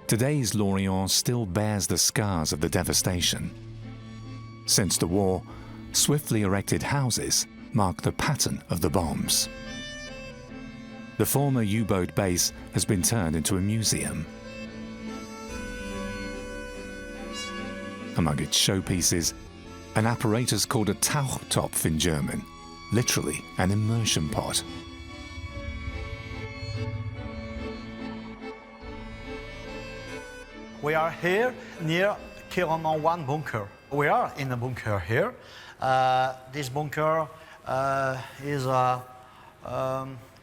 Today's Lorient still bears the scars of the devastation. Since the war, swiftly erected houses mark the pattern of the bombs. The former U-boat base has been turned into a museum. Among its showpieces, an apparatus called a Tauchtopf in German, literally an immersion pot. We are here near Kéromont 1 bunker. We are in a bunker here. This bunker is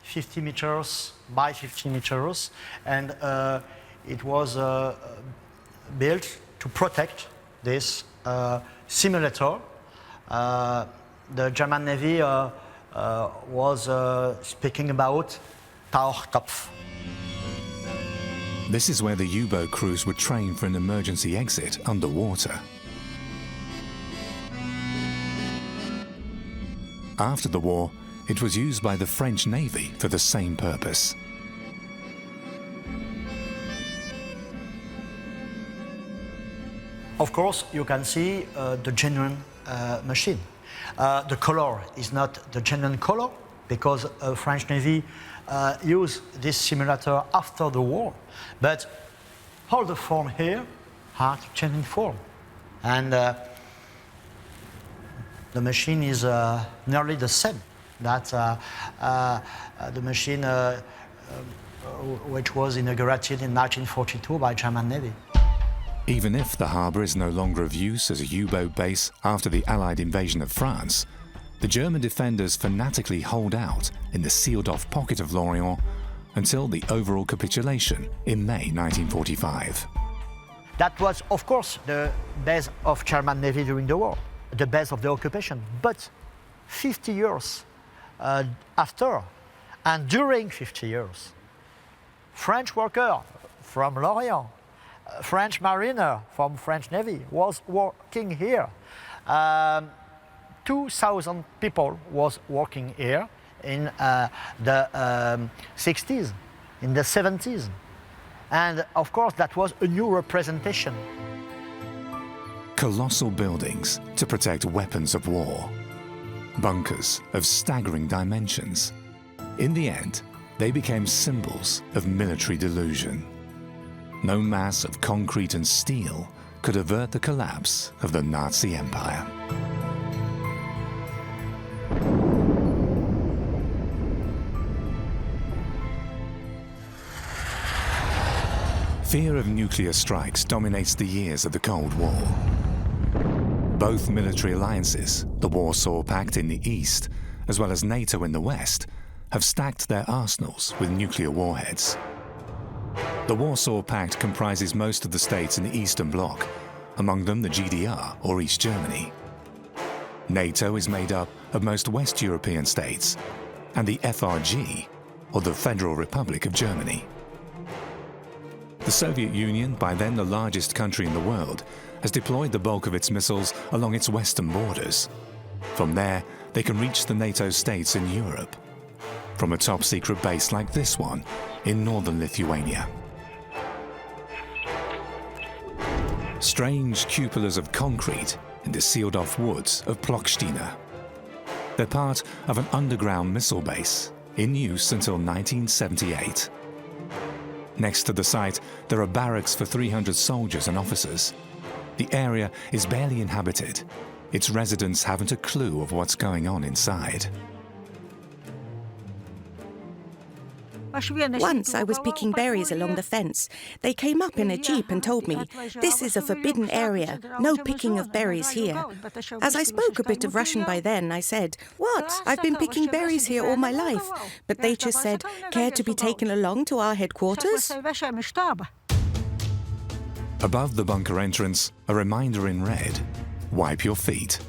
50 meters by 50 meters, and it was built to protect this simulator. The German Navy was speaking about Tauchtopf. This is where the U-boat crews would train for an emergency exit underwater. After the war, it was used by the French Navy for the same purpose. Of course, you can see the genuine machine. The color is not the genuine color because the French Navy used this simulator after the war. But all the form here are genuine form. And the machine is nearly the same. That's the machine which was inaugurated in 1942 by German Navy. Even if the harbour is no longer of use as a U-boat base after the Allied invasion of France, the German defenders fanatically hold out in the sealed-off pocket of Lorient until the overall capitulation in May 1945. That was, of course, the base of German Navy during the war, the base of the occupation. But 50 years after, and during 50 years, French worker from Lorient, French mariner from French Navy was working here. 2,000 people was working here in the 60s, in the 70s. And of course, that was a new representation. Colossal buildings to protect weapons of war. Bunkers of staggering dimensions. In the end, they became symbols of military delusion. No mass of concrete and steel could avert the collapse of the Nazi Empire. Fear of nuclear strikes dominates the years of the Cold War. Both military alliances, the Warsaw Pact in the east, as well as NATO in the west, have stacked their arsenals with nuclear warheads. The Warsaw Pact comprises most of the states in the Eastern Bloc, among them the GDR, or East Germany. NATO is made up of most West European states, and the FRG, or the Federal Republic of Germany. The Soviet Union, by then the largest country in the world, has deployed the bulk of its missiles along its western borders. From there, they can reach the NATO states in Europe, from a top-secret base like this one in northern Lithuania. Strange cupolas of concrete in the sealed-off woods of Plokština. They're part of an underground missile base in use until 1978. Next to the site, there are barracks for 300 soldiers and officers. The area is barely inhabited. Its residents haven't a clue of what's going on inside. Once I was picking berries along the fence. They came up in a jeep and told me, "This is a forbidden area, no picking of berries here." As I spoke a bit of Russian by then, I said, "What? I've been picking berries here all my life." But they just said, "Care to be taken along to our headquarters?" Above the bunker entrance, a reminder in red, "Wipe your feet."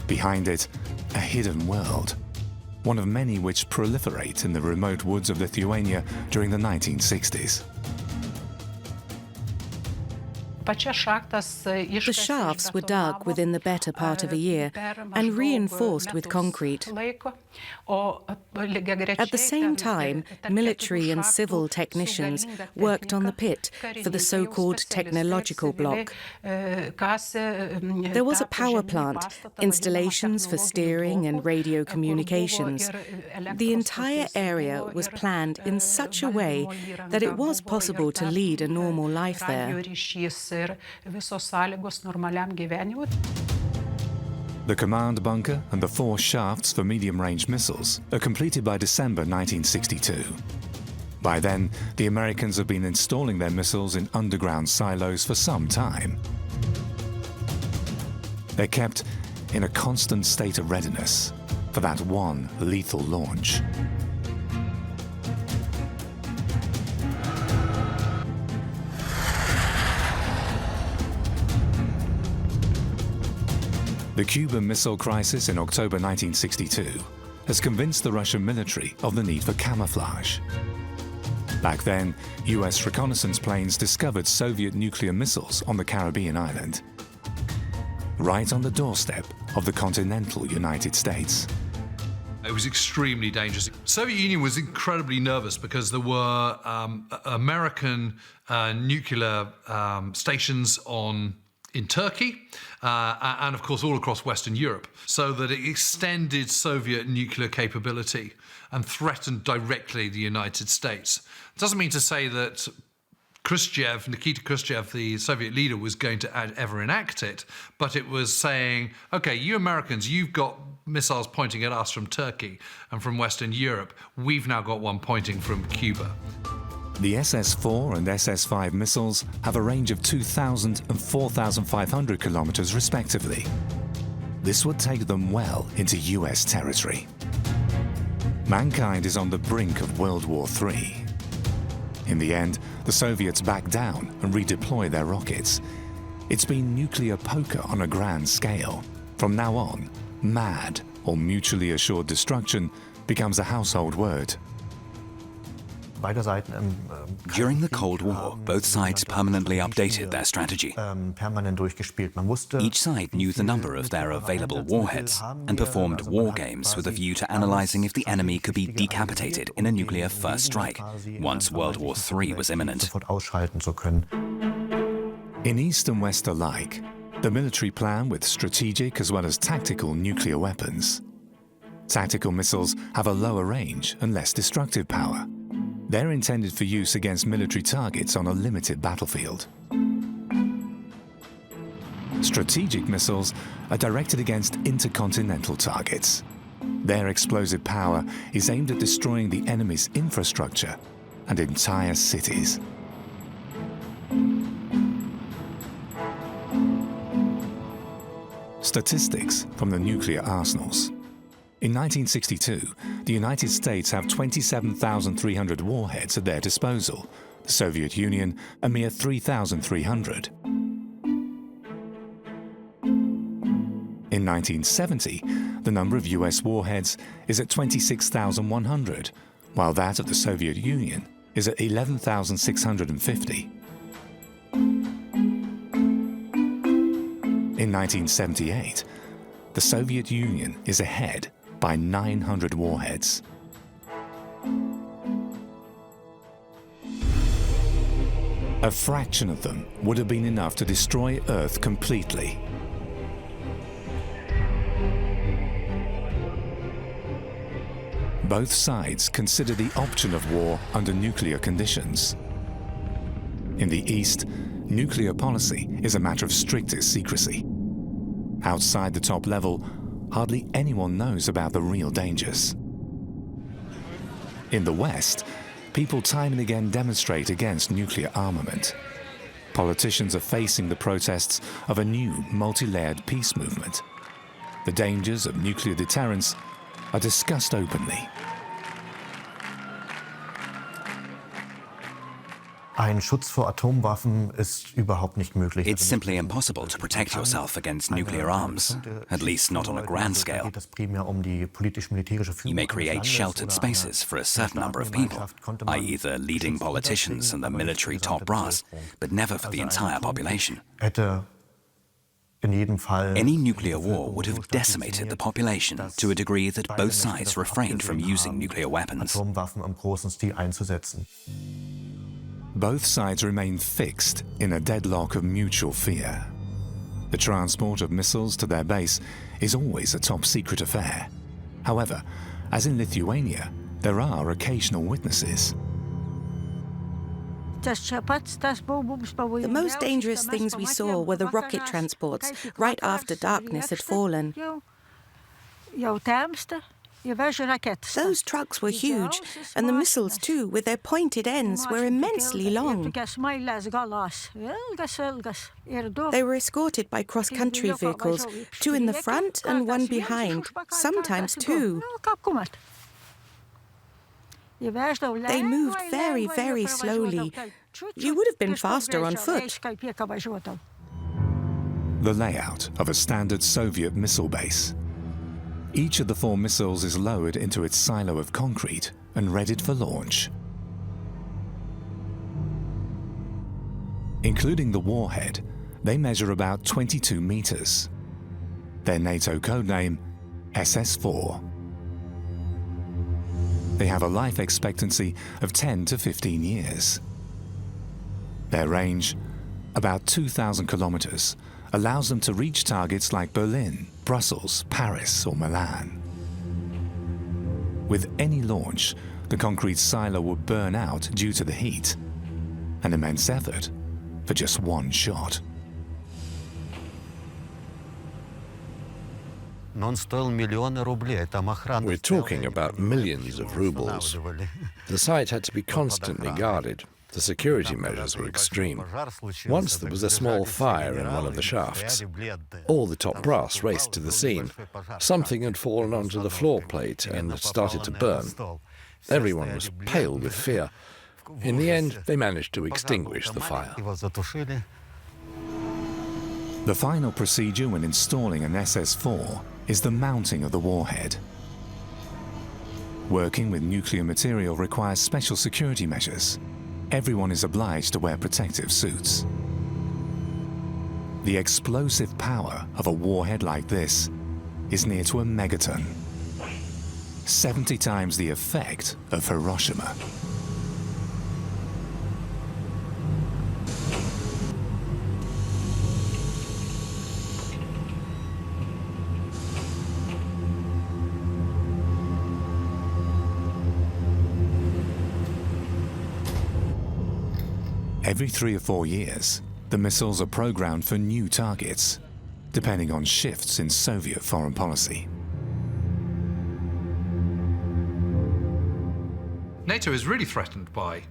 Behind it, a hidden world. One of many which proliferate in the remote woods of Lithuania during the 1960s. The shafts were dug within the better part of a year and reinforced with concrete. At the same time, military and civil technicians worked on the pit for the so-called technological block. There was a power plant, installations for steering and radio communications. The entire area was planned in such a way that it was possible to lead a normal life there. The command bunker and the 4 shafts for medium-range missiles are completed by December 1962. By then, the Americans have been installing their missiles in underground silos for some time. They're kept in a constant state of readiness for that one lethal launch. The Cuban Missile Crisis in October 1962 has convinced the Russian military of the need for camouflage. Back then, US reconnaissance planes discovered Soviet nuclear missiles on the Caribbean island, right on the doorstep of the continental United States. It was extremely dangerous. The Soviet Union was incredibly nervous because there were American nuclear stations in Turkey and, of course, all across Western Europe, so that it extended Soviet nuclear capability and threatened directly the United States. It doesn't mean to say that Nikita Khrushchev, the Soviet leader, was going to ever enact it, but it was saying, okay, you Americans, you've got missiles pointing at us from Turkey and from Western Europe. We've now got one pointing from Cuba. The SS-4 and SS-5 missiles have a range of 2,000 and 4,500 kilometers respectively. This would take them well into US territory. Mankind is on the brink of World War III. In the end, the Soviets back down and redeploy their rockets. It's been nuclear poker on a grand scale. From now on, MAD, or mutually assured destruction, becomes a household word. During the Cold War, both sides permanently updated their strategy. Each side knew the number of their available warheads and performed war games with a view to analyzing if the enemy could be decapitated in a nuclear first strike, once World War III was imminent. In East and West alike, the military plan with strategic as well as tactical nuclear weapons. Tactical missiles have a lower range and less destructive power. They're intended for use against military targets on a limited battlefield. Strategic missiles are directed against intercontinental targets. Their explosive power is aimed at destroying the enemy's infrastructure and entire cities. Statistics from the nuclear arsenals. In 1962, the United States have 27,300 warheads at their disposal, the Soviet Union a mere 3,300. In 1970, the number of US warheads is at 26,100, while that of the Soviet Union is at 11,650. In 1978, the Soviet Union is ahead by 900 warheads. A fraction of them would have been enough to destroy Earth completely. Both sides consider the option of war under nuclear conditions. In the East, nuclear policy is a matter of strictest secrecy. Outside the top level, hardly anyone knows about the real dangers. In the West, people time and again demonstrate against nuclear armament. Politicians are facing the protests of a new multi-layered peace movement. The dangers of nuclear deterrence are discussed openly. It's simply impossible to protect yourself against nuclear arms, at least not on a grand scale. You may create sheltered spaces for a certain number of people, i.e. the leading politicians and the military top brass, but never for the entire population. Any nuclear war would have decimated the population to a degree that both sides refrained from using nuclear weapons. Both sides remain fixed in a deadlock of mutual fear. The transport of missiles to their base is always a top-secret affair. However, as in Lithuania, there are occasional witnesses. The most dangerous things we saw were the rocket transports, right after darkness had fallen. Those trucks were huge, and the missiles too, with their pointed ends, were immensely long. They were escorted by cross-country vehicles, 2 in the front and 1 behind, sometimes 2. They moved very, very slowly. You would have been faster on foot. the layout of a standard Soviet missile base. Each of the 4 missiles is lowered into its silo of concrete and readied for launch. Including the warhead, they measure about 22 meters. Their NATO codename, SS-4. They have a life expectancy of 10 to 15 years. Their range, about 2,000 kilometers, allows them to reach targets like Berlin, Brussels, Paris, or Milan. With any launch, the concrete silo would burn out due to the heat. An immense effort for just one shot. We're talking about millions of rubles. The site had to be constantly guarded. The security measures were extreme. Once there was a small fire in one of the shafts. All the top brass raced to the scene. Something had fallen onto the floor plate and started to burn. Everyone was pale with fear. In the end, they managed to extinguish the fire. The final procedure when installing an SS-4 is the mounting of the warhead. Working with nuclear material requires special security measures. Everyone is obliged to wear protective suits. The explosive power of a warhead like this is near to a megaton, 70 times the effect of Hiroshima. Every 3 or 4 years, the missiles are programmed for new targets, depending on shifts in Soviet foreign policy. NATO is really threatened by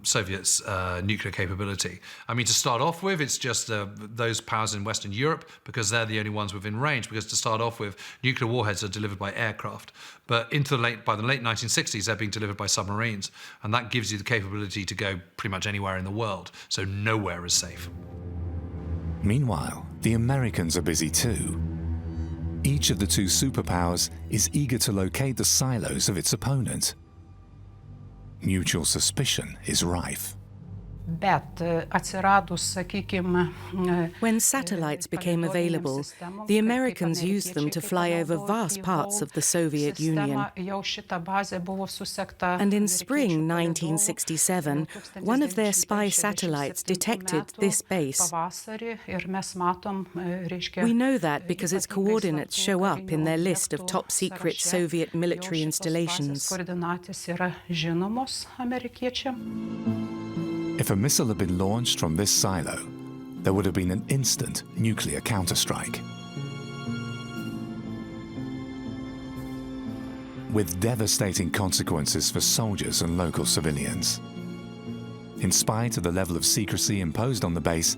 Soviet's nuclear capability. I mean, to start off with, it's just those powers in Western Europe, because they're the only ones within range, because to start off with, nuclear warheads are delivered by aircraft. But by the late 1960s, they're being delivered by submarines, and that gives you the capability to go pretty much anywhere in the world, so nowhere is safe. Meanwhile, the Americans are busy too. Each of the 2 superpowers is eager to locate the silos of its opponent. Mutual suspicion is rife. When satellites became available, the Americans used them to fly over vast parts of the Soviet Union. And in spring 1967, one of their spy satellites detected this base. We know that because its coordinates show up in their list of top-secret Soviet military installations. If a missile had been launched from this silo, there would have been an instant nuclear counterstrike. With devastating consequences for soldiers and local civilians. In spite of the level of secrecy imposed on the base,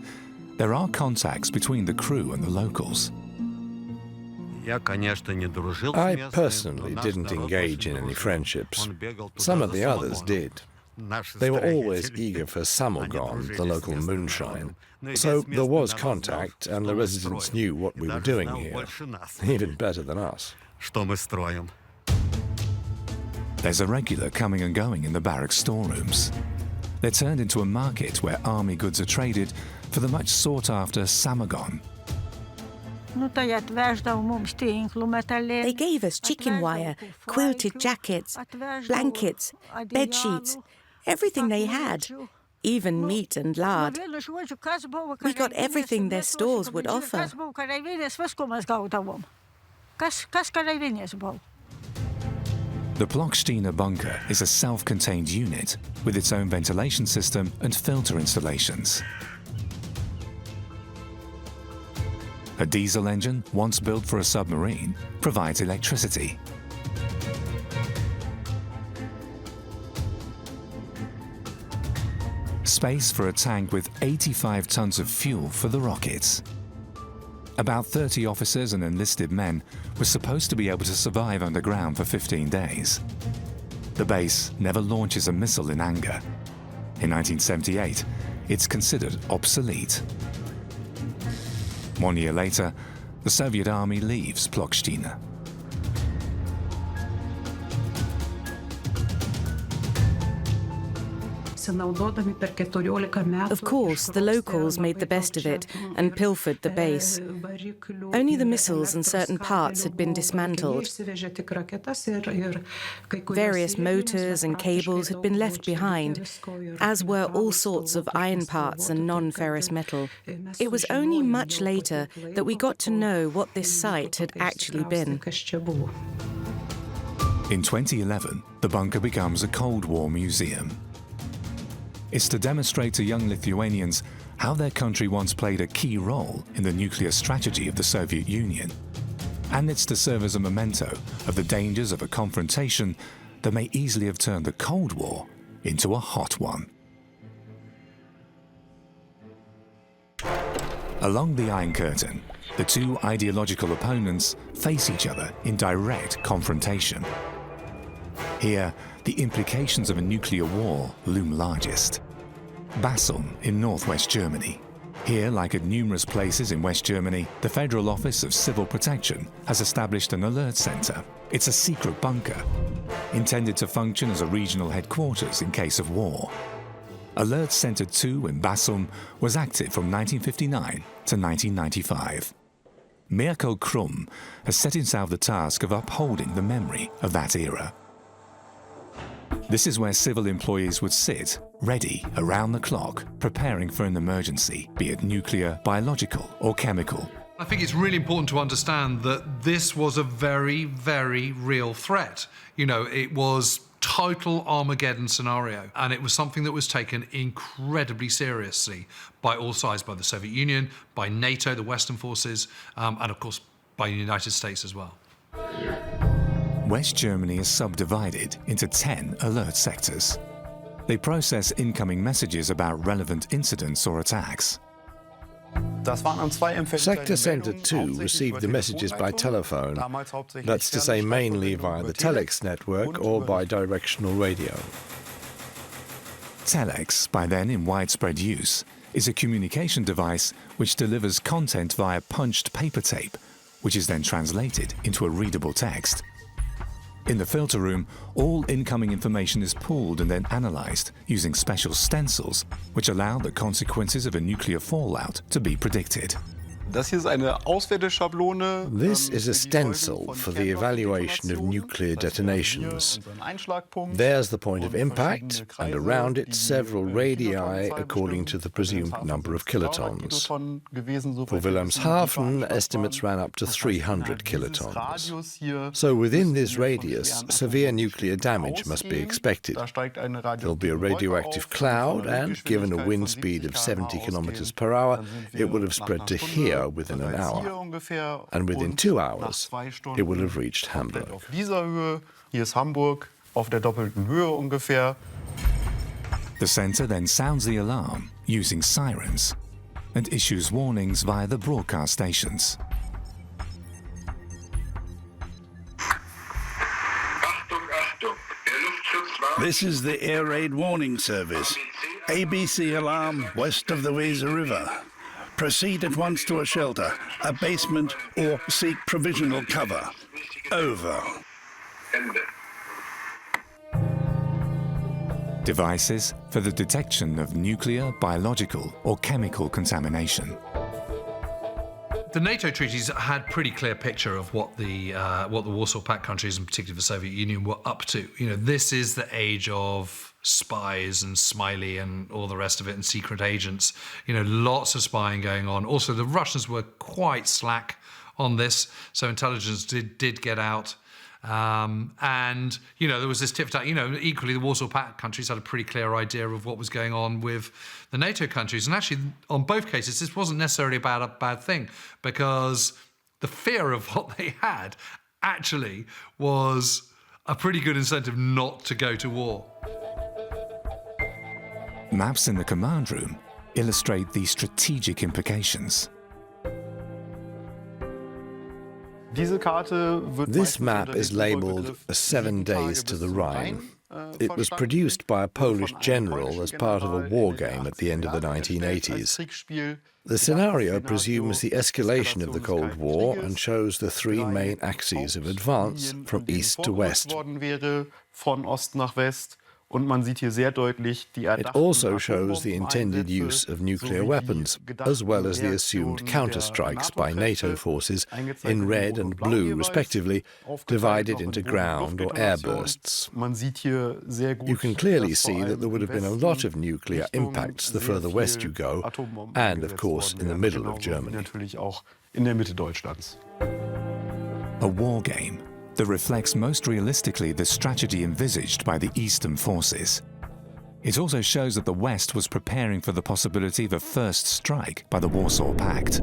there are contacts between the crew and the locals. I personally didn't engage in any friendships. Some of the others did. They were always eager for samogon, the local moonshine. So there was contact, and the residents knew what we were doing here, even better than us. There's a regular coming and going in the barracks storerooms. They're turned into a market where army goods are traded for the much sought-after samogon. They gave us chicken wire, quilted jackets, blankets, bed sheets, everything they had, even meat and lard. We got everything their stores would offer. The Plokština bunker is a self-contained unit with its own ventilation system and filter installations. A diesel engine, once built for a submarine, provides electricity. Space for a tank with 85 tons of fuel for the rockets. About 30 officers and enlisted men were supposed to be able to survive underground for 15 days. The base never launches a missile in anger. In 1978, it's considered obsolete. 1 year later, the Soviet army leaves Plockština. Of course, the locals made the best of it and pilfered the base. Only the missiles and certain parts had been dismantled. Various motors and cables had been left behind, as were all sorts of iron parts and non-ferrous metal. It was only much later that we got to know what this site had actually been. In 2011, the bunker becomes a Cold War museum. It's to demonstrate to young Lithuanians how their country once played a key role in the nuclear strategy of the Soviet Union. And it's to serve as a memento of the dangers of a confrontation that may easily have turned the Cold War into a hot one. Along the Iron Curtain, the two ideological opponents face each other in direct confrontation. Here, the implications of a nuclear war loom largest. Basel in northwest Germany. Here, like at numerous places in West Germany, the Federal Office of Civil Protection has established an alert centre. It's a secret bunker, intended to function as a regional headquarters in case of war. Alert Centre 2 in Basel was active from 1959 to 1995. Mirko Krum has set himself the task of upholding the memory of that era. This is where civil employees would sit, ready around the clock, preparing for an emergency, be it nuclear, biological or chemical. I think it's really important to understand that this was a very, very real threat. You know, it was total Armageddon scenario, and it was something that was taken incredibly seriously by all sides, by the Soviet Union, by NATO, the Western forces, and of course by the United States as well. West Germany is subdivided into 10 alert sectors. They process incoming messages about relevant incidents or attacks. Sector Centre 2 received the messages by telephone, that's to say mainly via the telex network or by directional radio. Telex, by then in widespread use, is a communication device which delivers content via punched paper tape, which is then translated into a readable text. In the filter room, all incoming information is pooled and then analysed using special stencils, which allow the consequences of a nuclear fallout to be predicted. This is a stencil for the evaluation of nuclear detonations. There's the point of impact, and around it several radii according to the presumed number of kilotons. For Wilhelmshaven, estimates ran up to 300 kilotons. So within this radius, severe nuclear damage must be expected. There'll be a radioactive cloud, and given a wind speed of 70 kilometers per hour, it will have spread to here within an hour, and within 2 hours it will have reached Hamburg. The centre then sounds the alarm using sirens and issues warnings via the broadcast stations. This is the Air Raid Warning Service. ABC alarm west of the Weser River. Proceed at once to a shelter, a basement, or seek provisional cover. Over. Devices for the detection of nuclear, biological, or chemical contamination. The NATO treaties had a pretty clear picture of what the Warsaw Pact countries, and particularly the Soviet Union, were up to. You know, this is the age of spies and Smiley and all the rest of it, and secret agents. You know, lots of spying going on. Also, the Russians were quite slack on this, so intelligence did get out. And, you know, there was this tip-tap. You know, equally, the Warsaw Pact countries had a pretty clear idea of what was going on with the NATO countries. And actually, on both cases, this wasn't necessarily about a bad thing, because the fear of what they had actually was a pretty good incentive not to go to war. Maps in the command room illustrate the strategic implications. This map is labelled 7 days to the Rhine. It was produced by a Polish general as part of a war game at the end of the 1980s. The scenario presumes the escalation of the Cold War and shows the three main axes of advance from east to west. It also shows the intended use of nuclear weapons, as well as the assumed counterstrikes by NATO forces in red and blue, respectively, divided into ground or air bursts. You can clearly see that there would have been a lot of nuclear impacts the further west you go, and, of course, in the middle of Germany. A war game that reflects most realistically the strategy envisaged by the Eastern forces. It also shows that the West was preparing for the possibility of a first strike by the Warsaw Pact.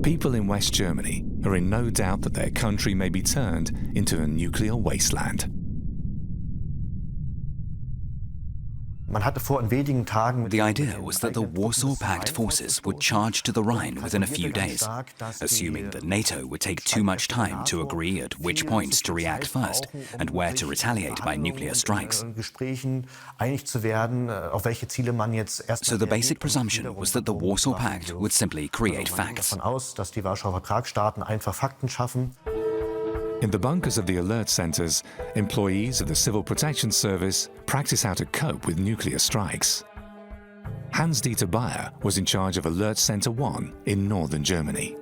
People in West Germany are in no doubt that their country may be turned into a nuclear wasteland. The idea was that the Warsaw Pact forces would charge to the Rhine within a few days, assuming that NATO would take too much time to agree at which points to react first and where to retaliate by nuclear strikes. So the basic presumption was that the Warsaw Pact would simply create facts. In the bunkers of the alert centers, employees of the Civil Protection Service practice how to cope with nuclear strikes. Hans-Dieter Bayer was in charge of Alert Center 1 in northern Germany.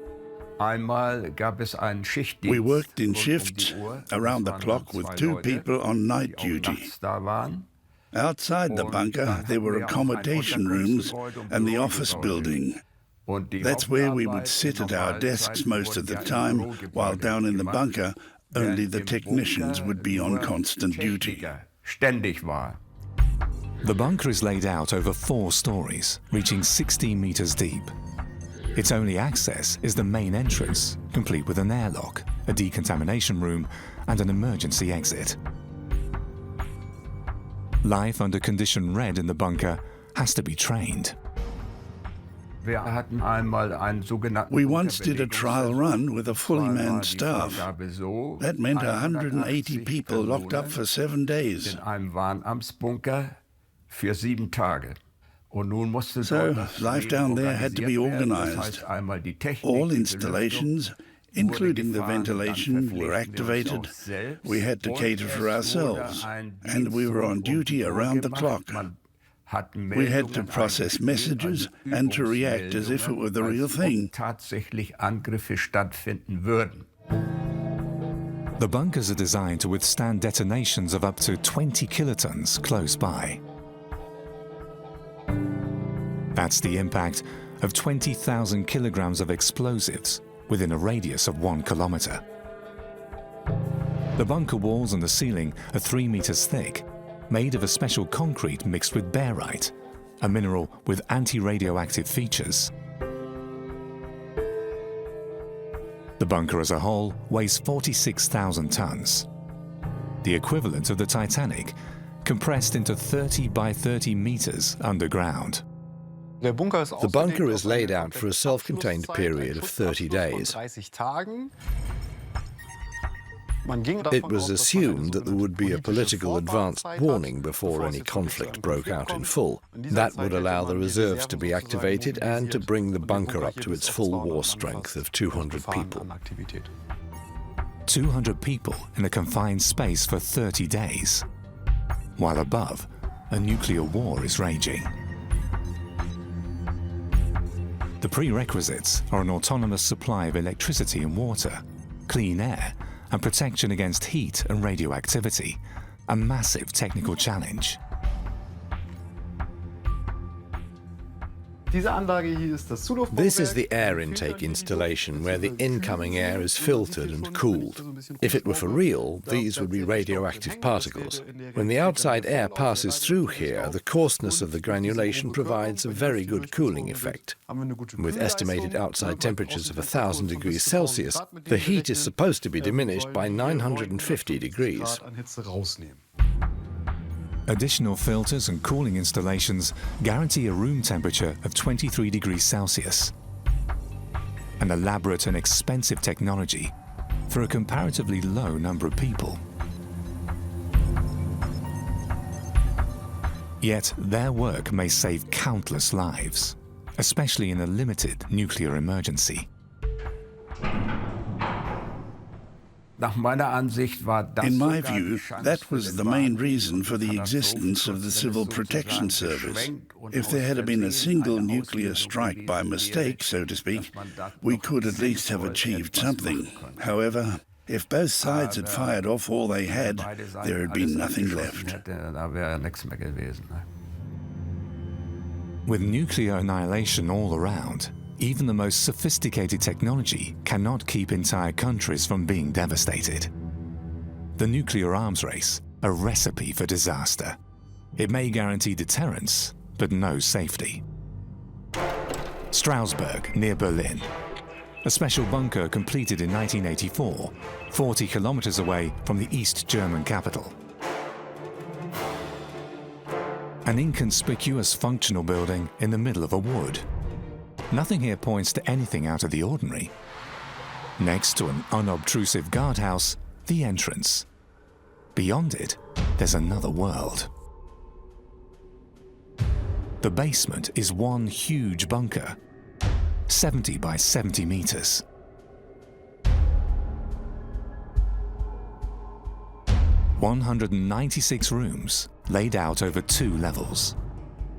We worked in shifts around the clock with 2 people on night duty. Outside the bunker, there were accommodation rooms and the office building. That's where we would sit at our desks most of the time, while down in the bunker, only the technicians would be on constant duty. The bunker is laid out over 4 stories, reaching 16 meters deep. Its only access is the main entrance, complete with an airlock, a decontamination room, and an emergency exit. Life under condition red in the bunker has to be trained. We once did a trial run with a fully manned staff. That meant 180 people locked up for 7 days. So life down there had to be organized. All installations, including the ventilation, were activated. We had to cater for ourselves, and we were on duty around the clock. We had to process messages and to react as if it were the real thing. The bunkers are designed to withstand detonations of up to 20 kilotons close by. That's the impact of 20,000 kilograms of explosives within a radius of 1 kilometer. The bunker walls and the ceiling are 3 meters thick, made of a special concrete mixed with barite, a mineral with anti-radioactive features. The bunker as a whole weighs 46,000 tons, the equivalent of the Titanic, compressed into 30 by 30 meters underground. The bunker is laid out for a self-contained period of 30 days. It was assumed that there would be a political advance warning before any conflict broke out in full. That would allow the reserves to be activated and to bring the bunker up to its full war strength of 200 people. 200 people in a confined space for 30 days, while above, a nuclear war is raging. The prerequisites are an autonomous supply of electricity and water, clean air, and protection against heat and radioactivity, a massive technical challenge. This is the air intake installation where the incoming air is filtered and cooled. If it were for real, these would be radioactive particles. When the outside air passes through here, the coarseness of the granulation provides a very good cooling effect. With estimated outside temperatures of 1,000 degrees Celsius, the heat is supposed to be diminished by 950 degrees. Additional filters and cooling installations guarantee a room temperature of 23 degrees Celsius. An elaborate and expensive technology for a comparatively low number of people. Yet their work may save countless lives, especially in a limited nuclear emergency. In my view, that was the main reason for the existence of the Civil Protection Service. If there had been a single nuclear strike by mistake, so to speak, we could at least have achieved something. However, if both sides had fired off all they had, there had been nothing left. With nuclear annihilation all around, even the most sophisticated technology cannot keep entire countries from being devastated. The nuclear arms race, a recipe for disaster. It may guarantee deterrence, but no safety. Strausberg, near Berlin. A special bunker completed in 1984, 40 kilometers away from the East German capital. An inconspicuous functional building in the middle of a wood. Nothing here points to anything out of the ordinary. Next to an unobtrusive guardhouse, the entrance. Beyond it, there's another world. The basement is one huge bunker, 70 by 70 meters. "196 rooms laid out over 2 levels.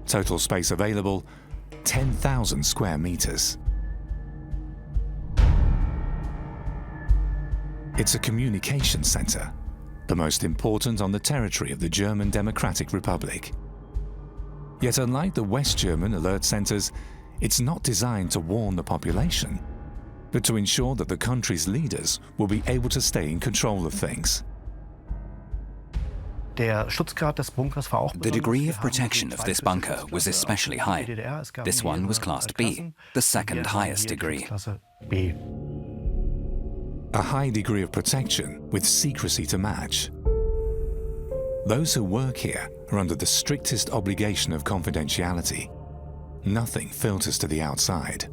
Total space available, 10,000 square meters. It's a communication center, the most important on the territory of the German Democratic Republic. Yet unlike the West German alert centers, it's not designed to warn the population, but to ensure that the country's leaders will be able to stay in control of things. The degree of protection of this bunker was especially high. This one was classed B, the second highest degree. A high degree of protection with secrecy to match. Those who work here are under the strictest obligation of confidentiality. Nothing filters to the outside.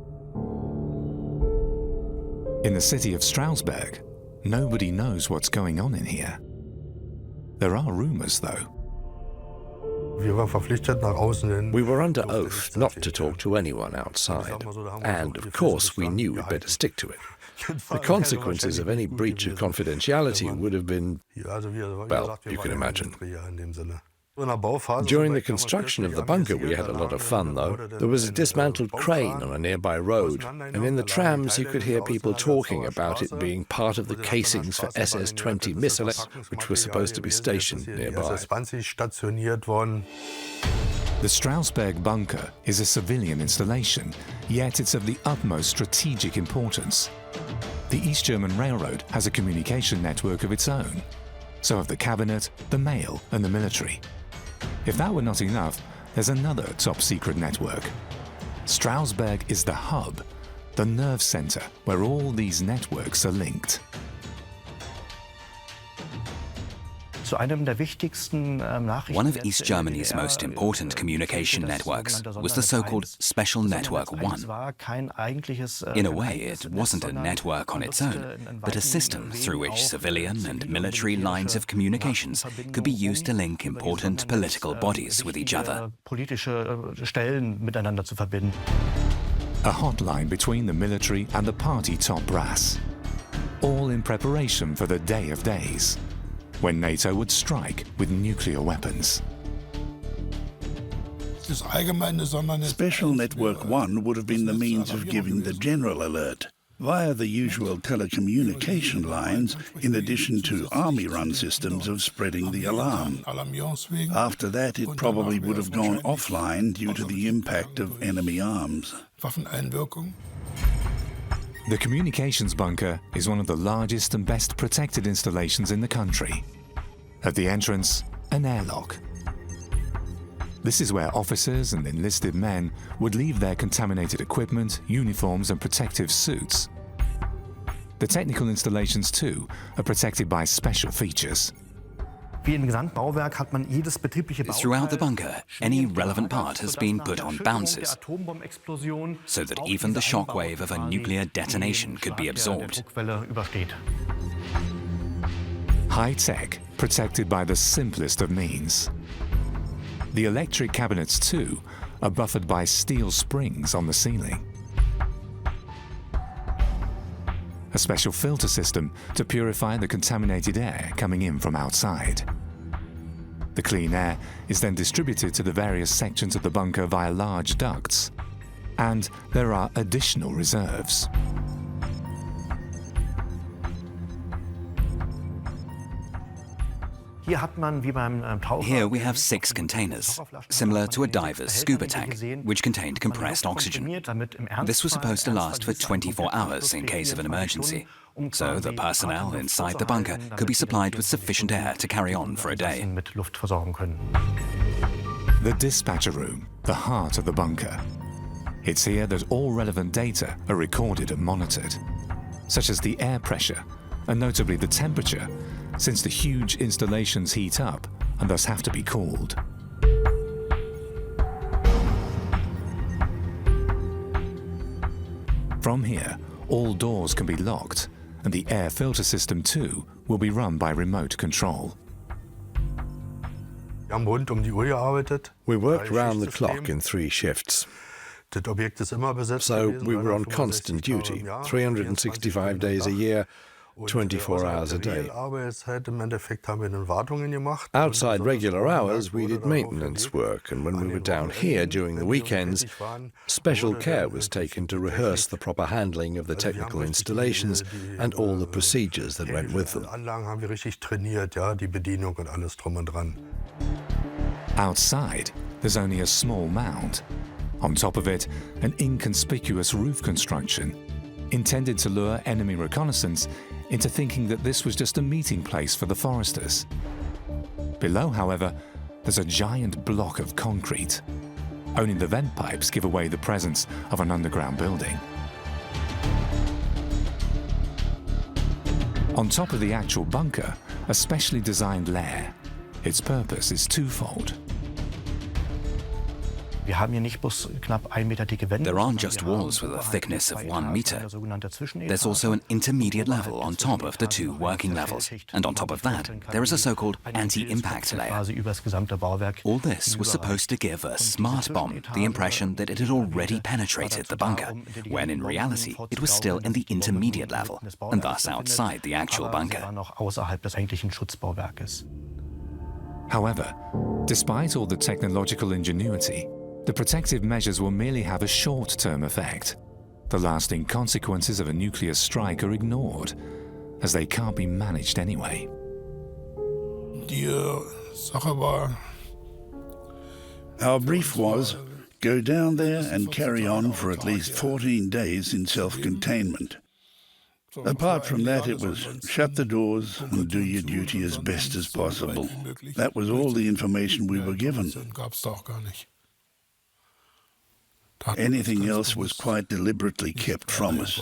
In the city of Strausberg, nobody knows what's going on in here. There are rumors, though. We were under oath not to talk to anyone outside, and of course we knew we'd better stick to it. The consequences of any breach of confidentiality would have been, well, you can imagine. During the construction of the bunker we had a lot of fun, though. There was a dismantled crane on a nearby road, and in the trams you could hear people talking about it being part of the casings for SS-20 missiles, which were supposed to be stationed nearby. The Strausberg bunker is a civilian installation, yet it's of the utmost strategic importance. The East German Railroad has a communication network of its own. So have the cabinet, the mail, and the military. If that were not enough, there's another top-secret network. Strausberg is the hub, the nerve center where all these networks are linked. One of East Germany's most important communication networks was the so-called Special Network 1. In a way, it wasn't a network on its own, but a system through which civilian and military lines of communications could be used to link important political bodies with each other. A hotline between the military and the party top brass, all in preparation for the day of days, when NATO would strike with nuclear weapons. Special Network 1 would have been the means of giving the general alert via the usual telecommunication lines, in addition to army-run systems of spreading the alarm. After that, it probably would have gone offline due to the impact of enemy arms. The communications bunker is one of the largest and best protected installations in the country. At the entrance, an airlock. This is where officers and enlisted men would leave their contaminated equipment, uniforms, and protective suits. The technical installations, too, are protected by special features. Throughout the bunker, any relevant part has been put on bouncers, so that even the shockwave of a nuclear detonation could be absorbed. High tech, protected by the simplest of means. The electric cabinets, too, are buffered by steel springs on the ceiling. A special filter system to purify the contaminated air coming in from outside. The clean air is then distributed to the various sections of the bunker via large ducts. And there are additional reserves. Here we have 6 containers, similar to a diver's scuba tank, which contained compressed oxygen. This was supposed to last for 24 hours in case of an emergency, so the personnel inside the bunker could be supplied with sufficient air to carry on for a day. The dispatcher room, the heart of the bunker. It's here that all relevant data are recorded and monitored, such as the air pressure, and notably the temperature, since the huge installations heat up and thus have to be cooled. From here, all doors can be locked, and the air filter system too will be run by remote control. We worked round the clock in 3 shifts. So we were on constant duty, 365 days a year, 24 hours a day. Outside regular hours, we did maintenance work, and when we were down here during the weekends, special care was taken to rehearse the proper handling of the technical installations and all the procedures that went with them. Outside, there's only a small mound. On top of it, an inconspicuous roof construction, intended to lure enemy reconnaissance into thinking that this was just a meeting place for the foresters. Below, however, there's a giant block of concrete. Only the vent pipes give away the presence of an underground building. On top of the actual bunker, a specially designed lair. Its purpose is twofold. There aren't just walls with a thickness of 1 meter. There's also an intermediate level on top of the 2 working levels. And on top of that, there is a so-called anti-impact layer. All this was supposed to give a smart bomb the impression that it had already penetrated the bunker, when in reality it was still in the intermediate level, and thus outside the actual bunker. However, despite all the technological ingenuity, the protective measures will merely have a short-term effect. The lasting consequences of a nuclear strike are ignored, as they can't be managed anyway. Our brief was, go down there and carry on for at least 14 days in self-containment. Apart from that, it was shut the doors and do your duty as best as possible. That was all the information we were given. Anything else was quite deliberately kept from us.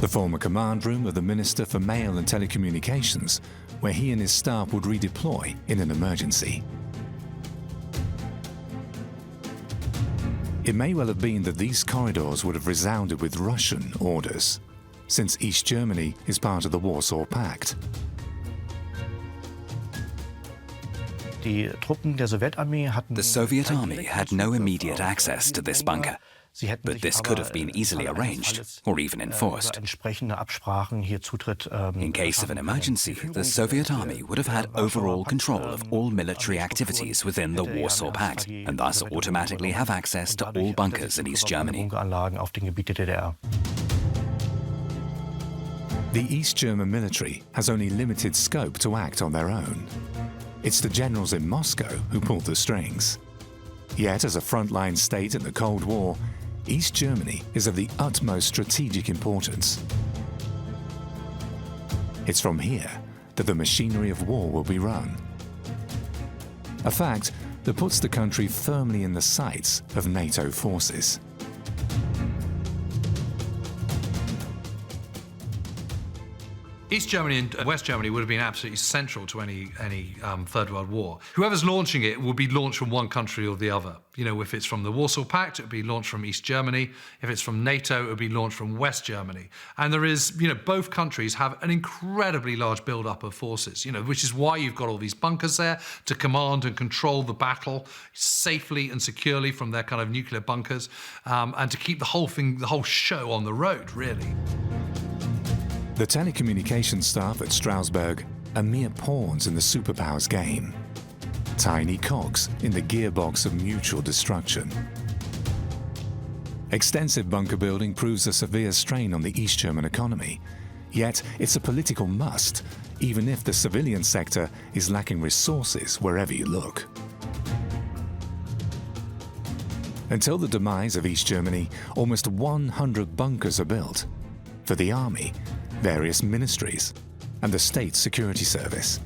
The former command room of the Minister for Mail and Telecommunications, where he and his staff would redeploy in an emergency. It may well have been that these corridors would have resounded with Russian orders, since East Germany is part of the Warsaw Pact. The Soviet army had no immediate access to this bunker, but this could have been easily arranged, or even enforced. In case of an emergency, the Soviet army would have had overall control of all military activities within the Warsaw Pact, and thus automatically have access to all bunkers in East Germany. The East German military has only limited scope to act on their own. It's the generals in Moscow who pulled the strings. Yet, as a frontline state in the Cold War, East Germany is of the utmost strategic importance. It's from here that the machinery of war will be run. A fact that puts the country firmly in the sights of NATO forces. East Germany and West Germany would have been absolutely central to any Third World War. Whoever's launching it will be launched from one country or the other. You know, if it's from the Warsaw Pact, it would be launched from East Germany. If it's from NATO, it would be launched from West Germany. And there is, you know, both countries have an incredibly large build-up of forces, you know, which is why you've got all these bunkers there to command and control the battle safely and securely from their kind of nuclear bunkers, and to keep the whole thing, the whole show on the road, really. The telecommunications staff at Strasbourg are mere pawns in the superpowers game. Tiny cogs in the gearbox of mutual destruction. Extensive bunker building proves a severe strain on the East German economy, yet it's a political must, even if the civilian sector is lacking resources wherever you look. Until the demise of East Germany, almost 100 bunkers are built for the army, various ministries, and the State Security Service.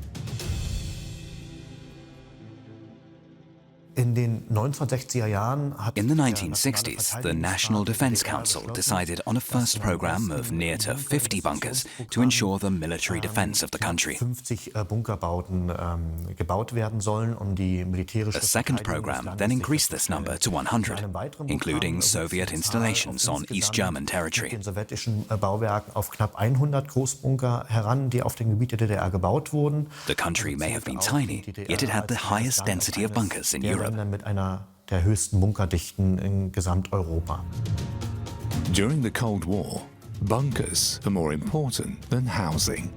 In the 1960s, the National Defense Council decided on a first program of near to 50 bunkers to ensure the military defense of the country. A second program then increased this number to 100, including Soviet installations on East German territory. The country may have been tiny, yet it had the highest density of bunkers in Europe. Mit einer der höchsten Bunkerdichten in Gesamteuropa. During the Cold War, bunkers are more important than housing.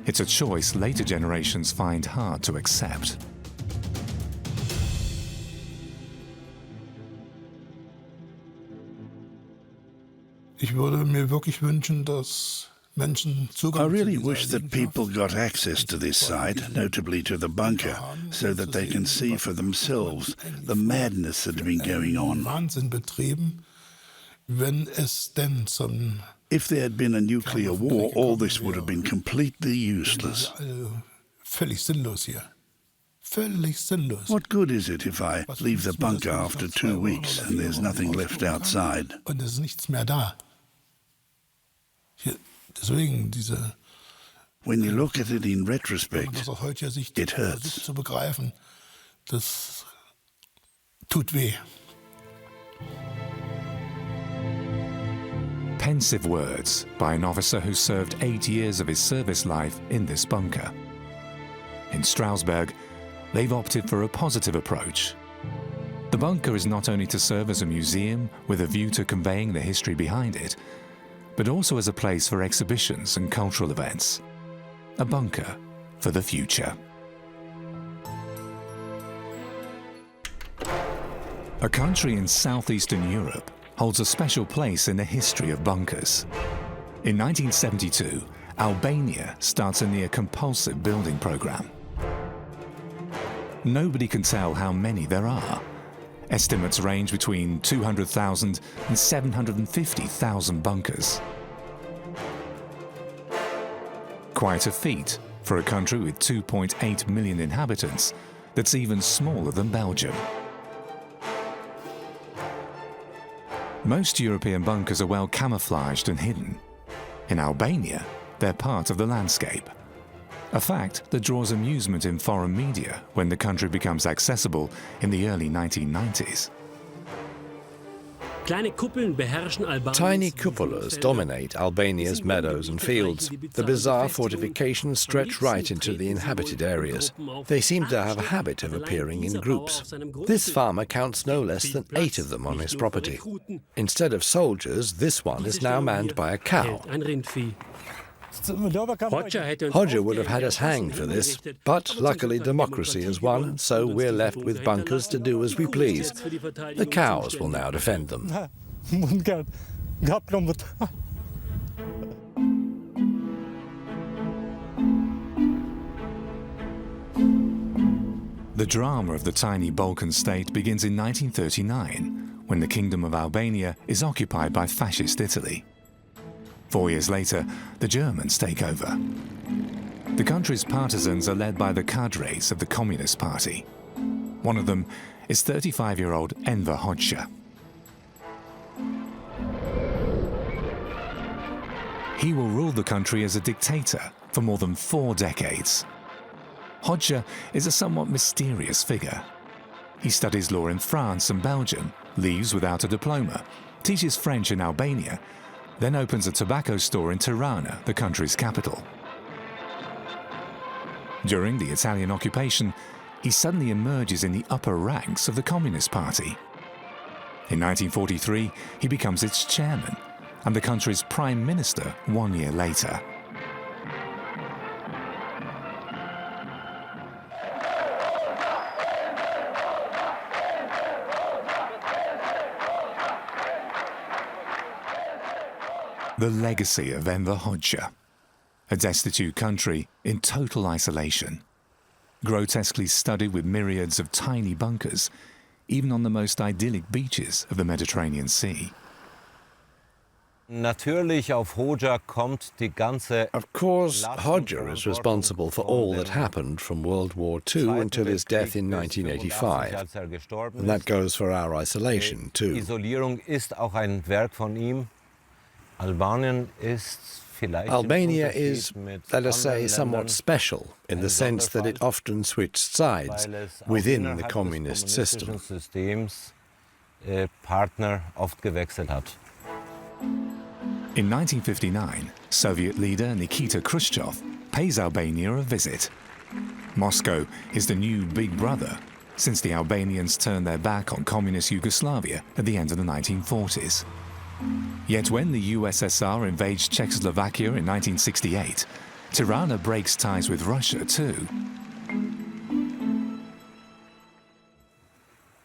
It's a choice later generations find hard to accept. Ich würde mir wirklich wünschen, dass I really wish that people got access to this site, notably to the bunker, so that they can see for themselves the madness that had been going on. If there had been a nuclear war, all this would have been completely useless. What good is it if I leave the bunker after 2 weeks and there's nothing left outside? When you look at it in retrospect, it hurts. Pensive words by an officer who served 8 years of his service life in this bunker. In Strasbourg, they've opted for a positive approach. The bunker is not only to serve as a museum with a view to conveying the history behind it, but also as a place for exhibitions and cultural events. A bunker for the future. A country in southeastern Europe holds a special place in the history of bunkers. In 1972, Albania starts a near-compulsive building program. Nobody can tell how many there are. Estimates range between 200,000 and 750,000 bunkers. Quite a feat for a country with 2.8 million inhabitants that's even smaller than Belgium. Most European bunkers are well camouflaged and hidden. In Albania, they're part of the landscape. A fact that draws amusement in foreign media when the country becomes accessible in the early 1990s. Tiny cupolas dominate Albania's meadows and fields. The bizarre fortifications stretch right into the inhabited areas. They seem to have a habit of appearing in groups. This farmer counts no less than 8 of them on his property. Instead of soldiers, this one is now manned by a cow. Hoxha would have had us hanged for this, but luckily democracy has won, so we're left with bunkers to do as we please. The cows will now defend them. The drama of the tiny Balkan state begins in 1939, when the Kingdom of Albania is occupied by fascist Italy. 4 years later, the Germans take over. The country's partisans are led by the cadres of the Communist Party. One of them is 35-year-old Enver Hoxha. He will rule the country as a dictator for more than 4 decades. Hoxha is a somewhat mysterious figure. He studies law in France and Belgium, leaves without a diploma, teaches French in Albania, then opens a tobacco store in Tirana, the country's capital. During the Italian occupation, he suddenly emerges in the upper ranks of the Communist Party. In 1943, he becomes its chairman and the country's prime minister 1 year later. The legacy of Enver Hoxha, a destitute country in total isolation, grotesquely studded with myriads of tiny bunkers, even on the most idyllic beaches of the Mediterranean Sea. Of course, Hoxha is responsible for all that happened from World War II until his death in 1985. And that goes for our isolation, too. Albania is, let us say, somewhat special in the sense that it often switched sides within the communist system. In 1959, Soviet leader Nikita Khrushchev pays Albania a visit. Moscow is the new big brother since the Albanians turned their back on communist Yugoslavia at the end of the 1940s. Yet when the USSR invades Czechoslovakia in 1968, Tirana breaks ties with Russia too.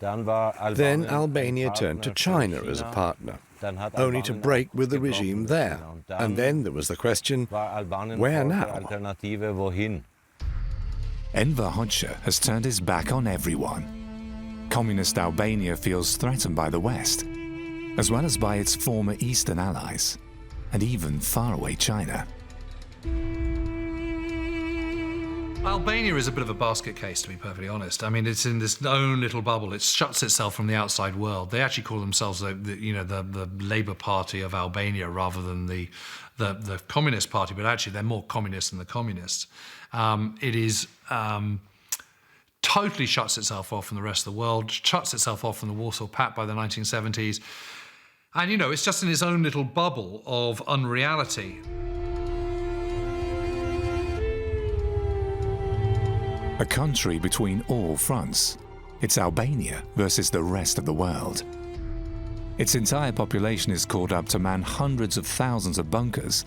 Then Albania turned to China as a partner, only to break with the regime there. And then there was the question, where now? Enver Hoxha has turned his back on everyone. Communist Albania feels threatened by the West, as well as by its former Eastern allies, and even faraway China. Albania is a bit of a basket case, to be perfectly honest. I mean, it's in this own little bubble. It shuts itself from the outside world. They actually call themselves the Labour Party of Albania rather than the Communist Party, but actually they're more communist than the communists. It is totally shuts itself off from the rest of the world, shuts itself off from the Warsaw Pact by the 1970s. And, you know, it's just in its own little bubble of unreality. A country between all fronts. It's Albania versus the rest of the world. Its entire population is called up to man hundreds of thousands of bunkers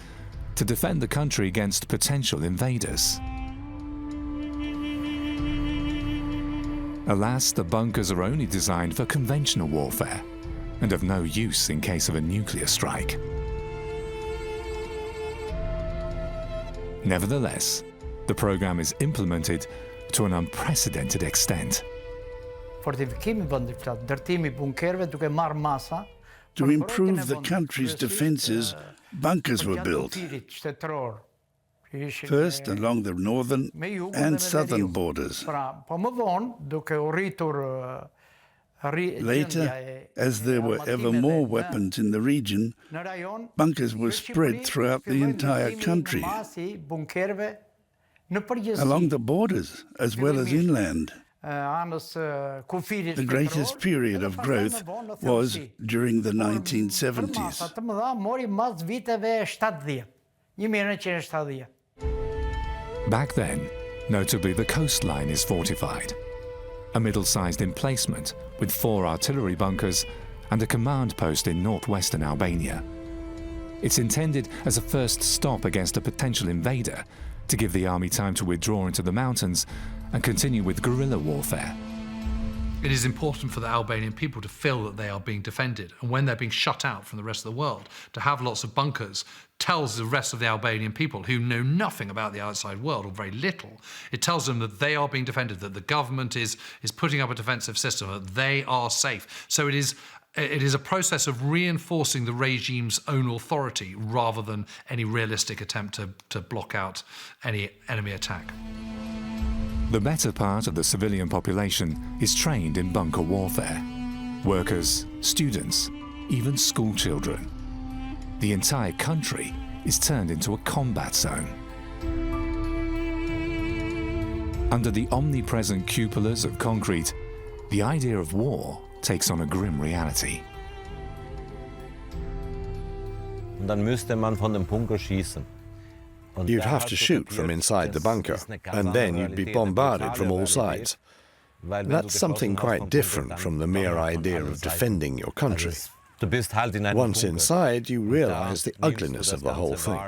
to defend the country against potential invaders. Alas, the bunkers are only designed for conventional warfare and of no use in case of a nuclear strike. Nevertheless, the program is implemented to an unprecedented extent. To improve the country's defences, bunkers were built. First along the northern and southern borders. Later, as there were ever more weapons in the region, bunkers were spread throughout the entire country, along the borders as well as inland. The greatest period of growth was during the 1970s. Back then, notably the coastline is fortified. A middle-sized emplacement with 4 artillery bunkers and a command post in northwestern Albania. It's intended as a first stop against a potential invader to give the army time to withdraw into the mountains and continue with guerrilla warfare. It is important for the Albanian people to feel that they are being defended, and when they're being shut out from the rest of the world, to have lots of bunkers tells the rest of the Albanian people who know nothing about the outside world, or very little, it tells them that they are being defended, that the government is putting up a defensive system, that they are safe. So it is a process of reinforcing the regime's own authority rather than any realistic attempt to block out any enemy attack. The better part of the civilian population is trained in bunker warfare. Workers, students, even school children. The entire country is turned into a combat zone. Under the omnipresent cupolas of concrete, the idea of war takes on a grim reality. You'd have to shoot from inside the bunker, and then you'd be bombarded from all sides. That's something quite different from the mere idea of defending your country. Once inside, you realize the ugliness of the whole thing.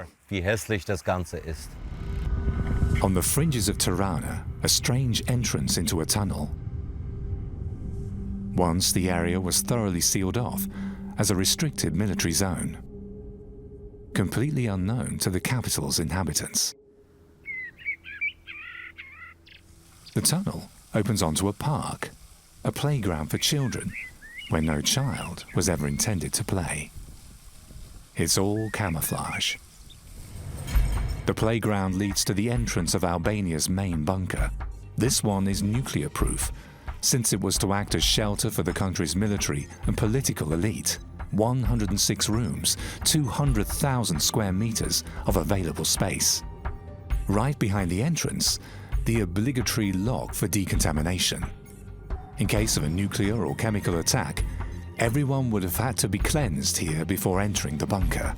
On the fringes of Tirana, a strange entrance into a tunnel. Once the area was thoroughly sealed off as a restricted military zone, completely unknown to the capital's inhabitants. The tunnel opens onto a park, a playground for children, where no child was ever intended to play. It's all camouflage. The playground leads to the entrance of Albania's main bunker. This one is nuclear-proof, since it was to act as shelter for the country's military and political elite. 106 rooms, 200,000 square meters of available space. Right behind the entrance, the obligatory lock for decontamination. In case of a nuclear or chemical attack, everyone would have had to be cleansed here before entering the bunker.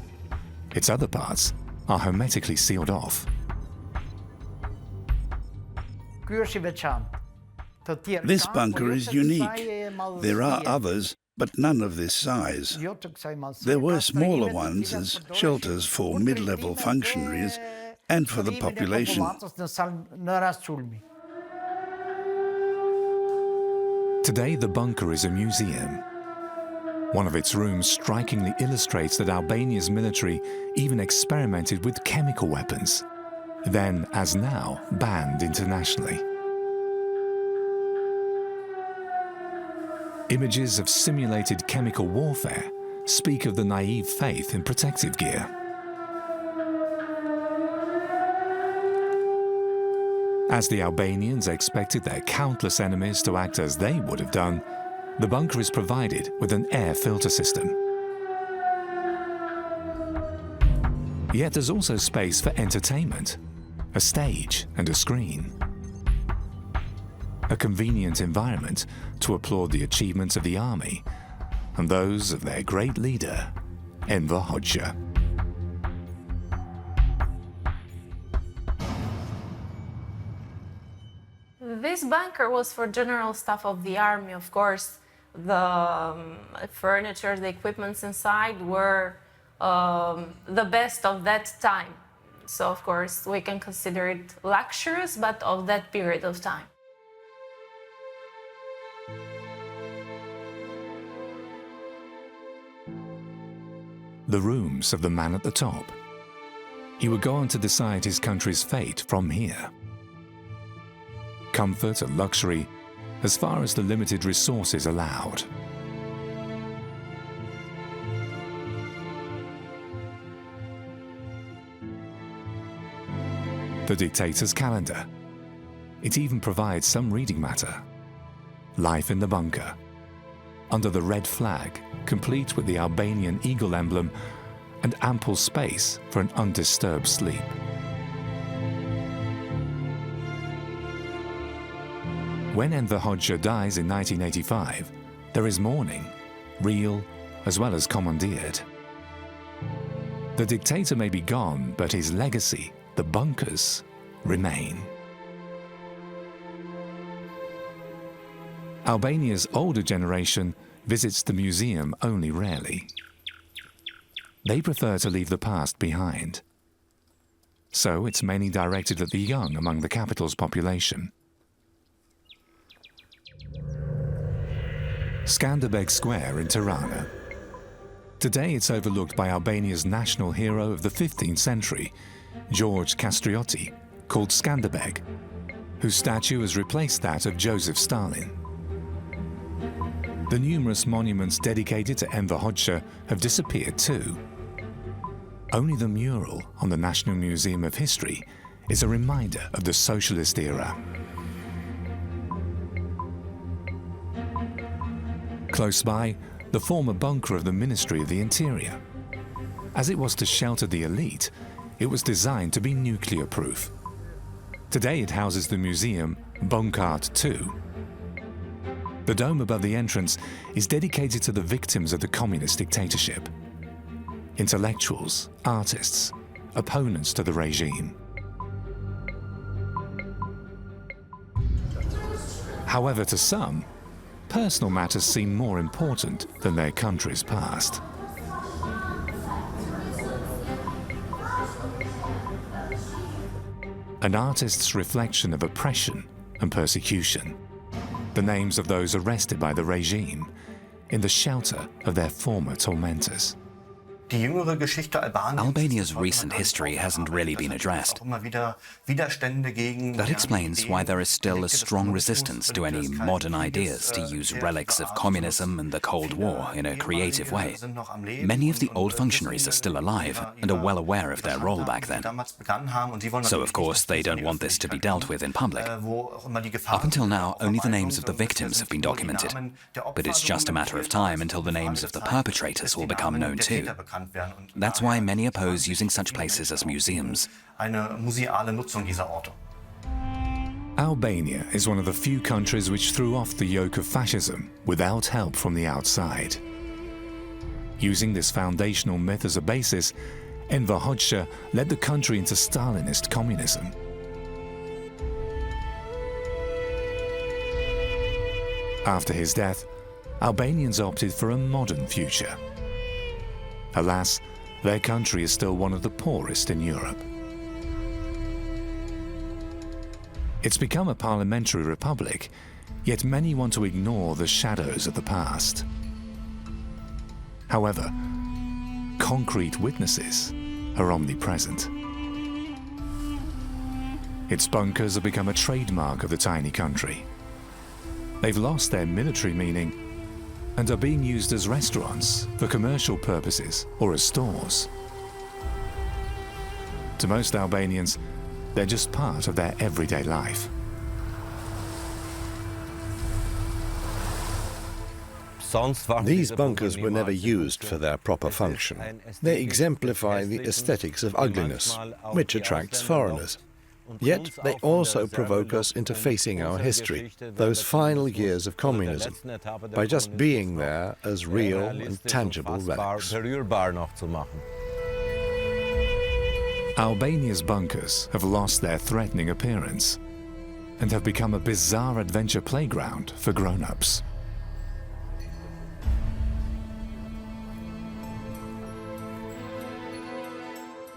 Its other parts are hermetically sealed off. This bunker is unique. There are others, but none of this size. There were smaller ones as shelters for mid-level functionaries and for the population. Today, the bunker is a museum. One of its rooms strikingly illustrates that Albania's military even experimented with chemical weapons, then, as now, banned internationally. Images of simulated chemical warfare speak of the naive faith in protective gear. As the Albanians expected their countless enemies to act as they would have done, the bunker is provided with an air filter system. Yet there's also space for entertainment, a stage and a screen. A convenient environment to applaud the achievements of the army and those of their great leader, Enver Hoxha. This bunker was for general staff of the army, of course. The furniture, the equipments inside were the best of that time. So, of course, we can consider it luxurious, but of that period of time. The rooms of the man at the top. He would go on to decide his country's fate from here. Comfort and luxury as far as the limited resources allowed. The dictator's calendar. It even provides some reading matter. Life in the bunker. Under the red flag, complete with the Albanian eagle emblem and ample space for an undisturbed sleep. When Enver Hoxha dies in 1985, there is mourning, real as well as commandeered. The dictator may be gone, but his legacy, the bunkers, remain. Albania's older generation visits the museum only rarely. They prefer to leave the past behind. So it's mainly directed at the young among the capital's population. Skanderbeg Square in Tirana. Today it's overlooked by Albania's national hero of the 15th century, George Kastrioti, called Skanderbeg, whose statue has replaced that of Joseph Stalin. The numerous monuments dedicated to Enver Hoxha have disappeared too. Only the mural on the National Museum of History is a reminder of the socialist era. Close by, the former bunker of the Ministry of the Interior. As it was to shelter the elite, it was designed to be nuclear-proof. Today it houses the museum Bunkart II. The dome above the entrance is dedicated to the victims of the communist dictatorship. Intellectuals, artists, opponents to the regime. However, to some, personal matters seem more important than their country's past. An artist's reflection of oppression and persecution. The names of those arrested by the regime in the shelter of their former tormentors. Albania's recent history hasn't really been addressed. That explains why there is still a strong resistance to any modern ideas to use relics of communism and the Cold War in a creative way. Many of the old functionaries are still alive and are well aware of their role back then. So, of course, they don't want this to be dealt with in public. Up until now, only the names of the victims have been documented. But it's just a matter of time until the names of the perpetrators will become known too. That's why many oppose using such places as museums. Albania is one of the few countries which threw off the yoke of fascism without help from the outside. Using this foundational myth as a basis, Enver Hoxha led the country into Stalinist communism. After his death, Albanians opted for a modern future. Alas, their country is still one of the poorest in Europe. It's become a parliamentary republic, yet many want to ignore the shadows of the past. However, concrete witnesses are omnipresent. Its bunkers have become a trademark of the tiny country. They've lost their military meaning and are being used as restaurants for commercial purposes or as stores. To most Albanians, they're just part of their everyday life. These bunkers were never used for their proper function. They exemplify the aesthetics of ugliness, which attracts foreigners. Yet they also provoke us into facing our history, those final years of communism, by just being there as real and tangible relics. Albania's bunkers have lost their threatening appearance and have become a bizarre adventure playground for grown-ups.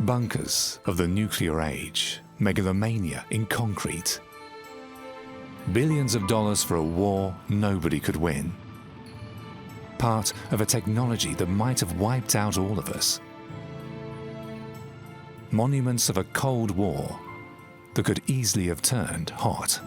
Bunkers of the nuclear age, megalomania in concrete. Billions of dollars for a war nobody could win. Part of a technology that might have wiped out all of us. Monuments of a Cold War that could easily have turned hot.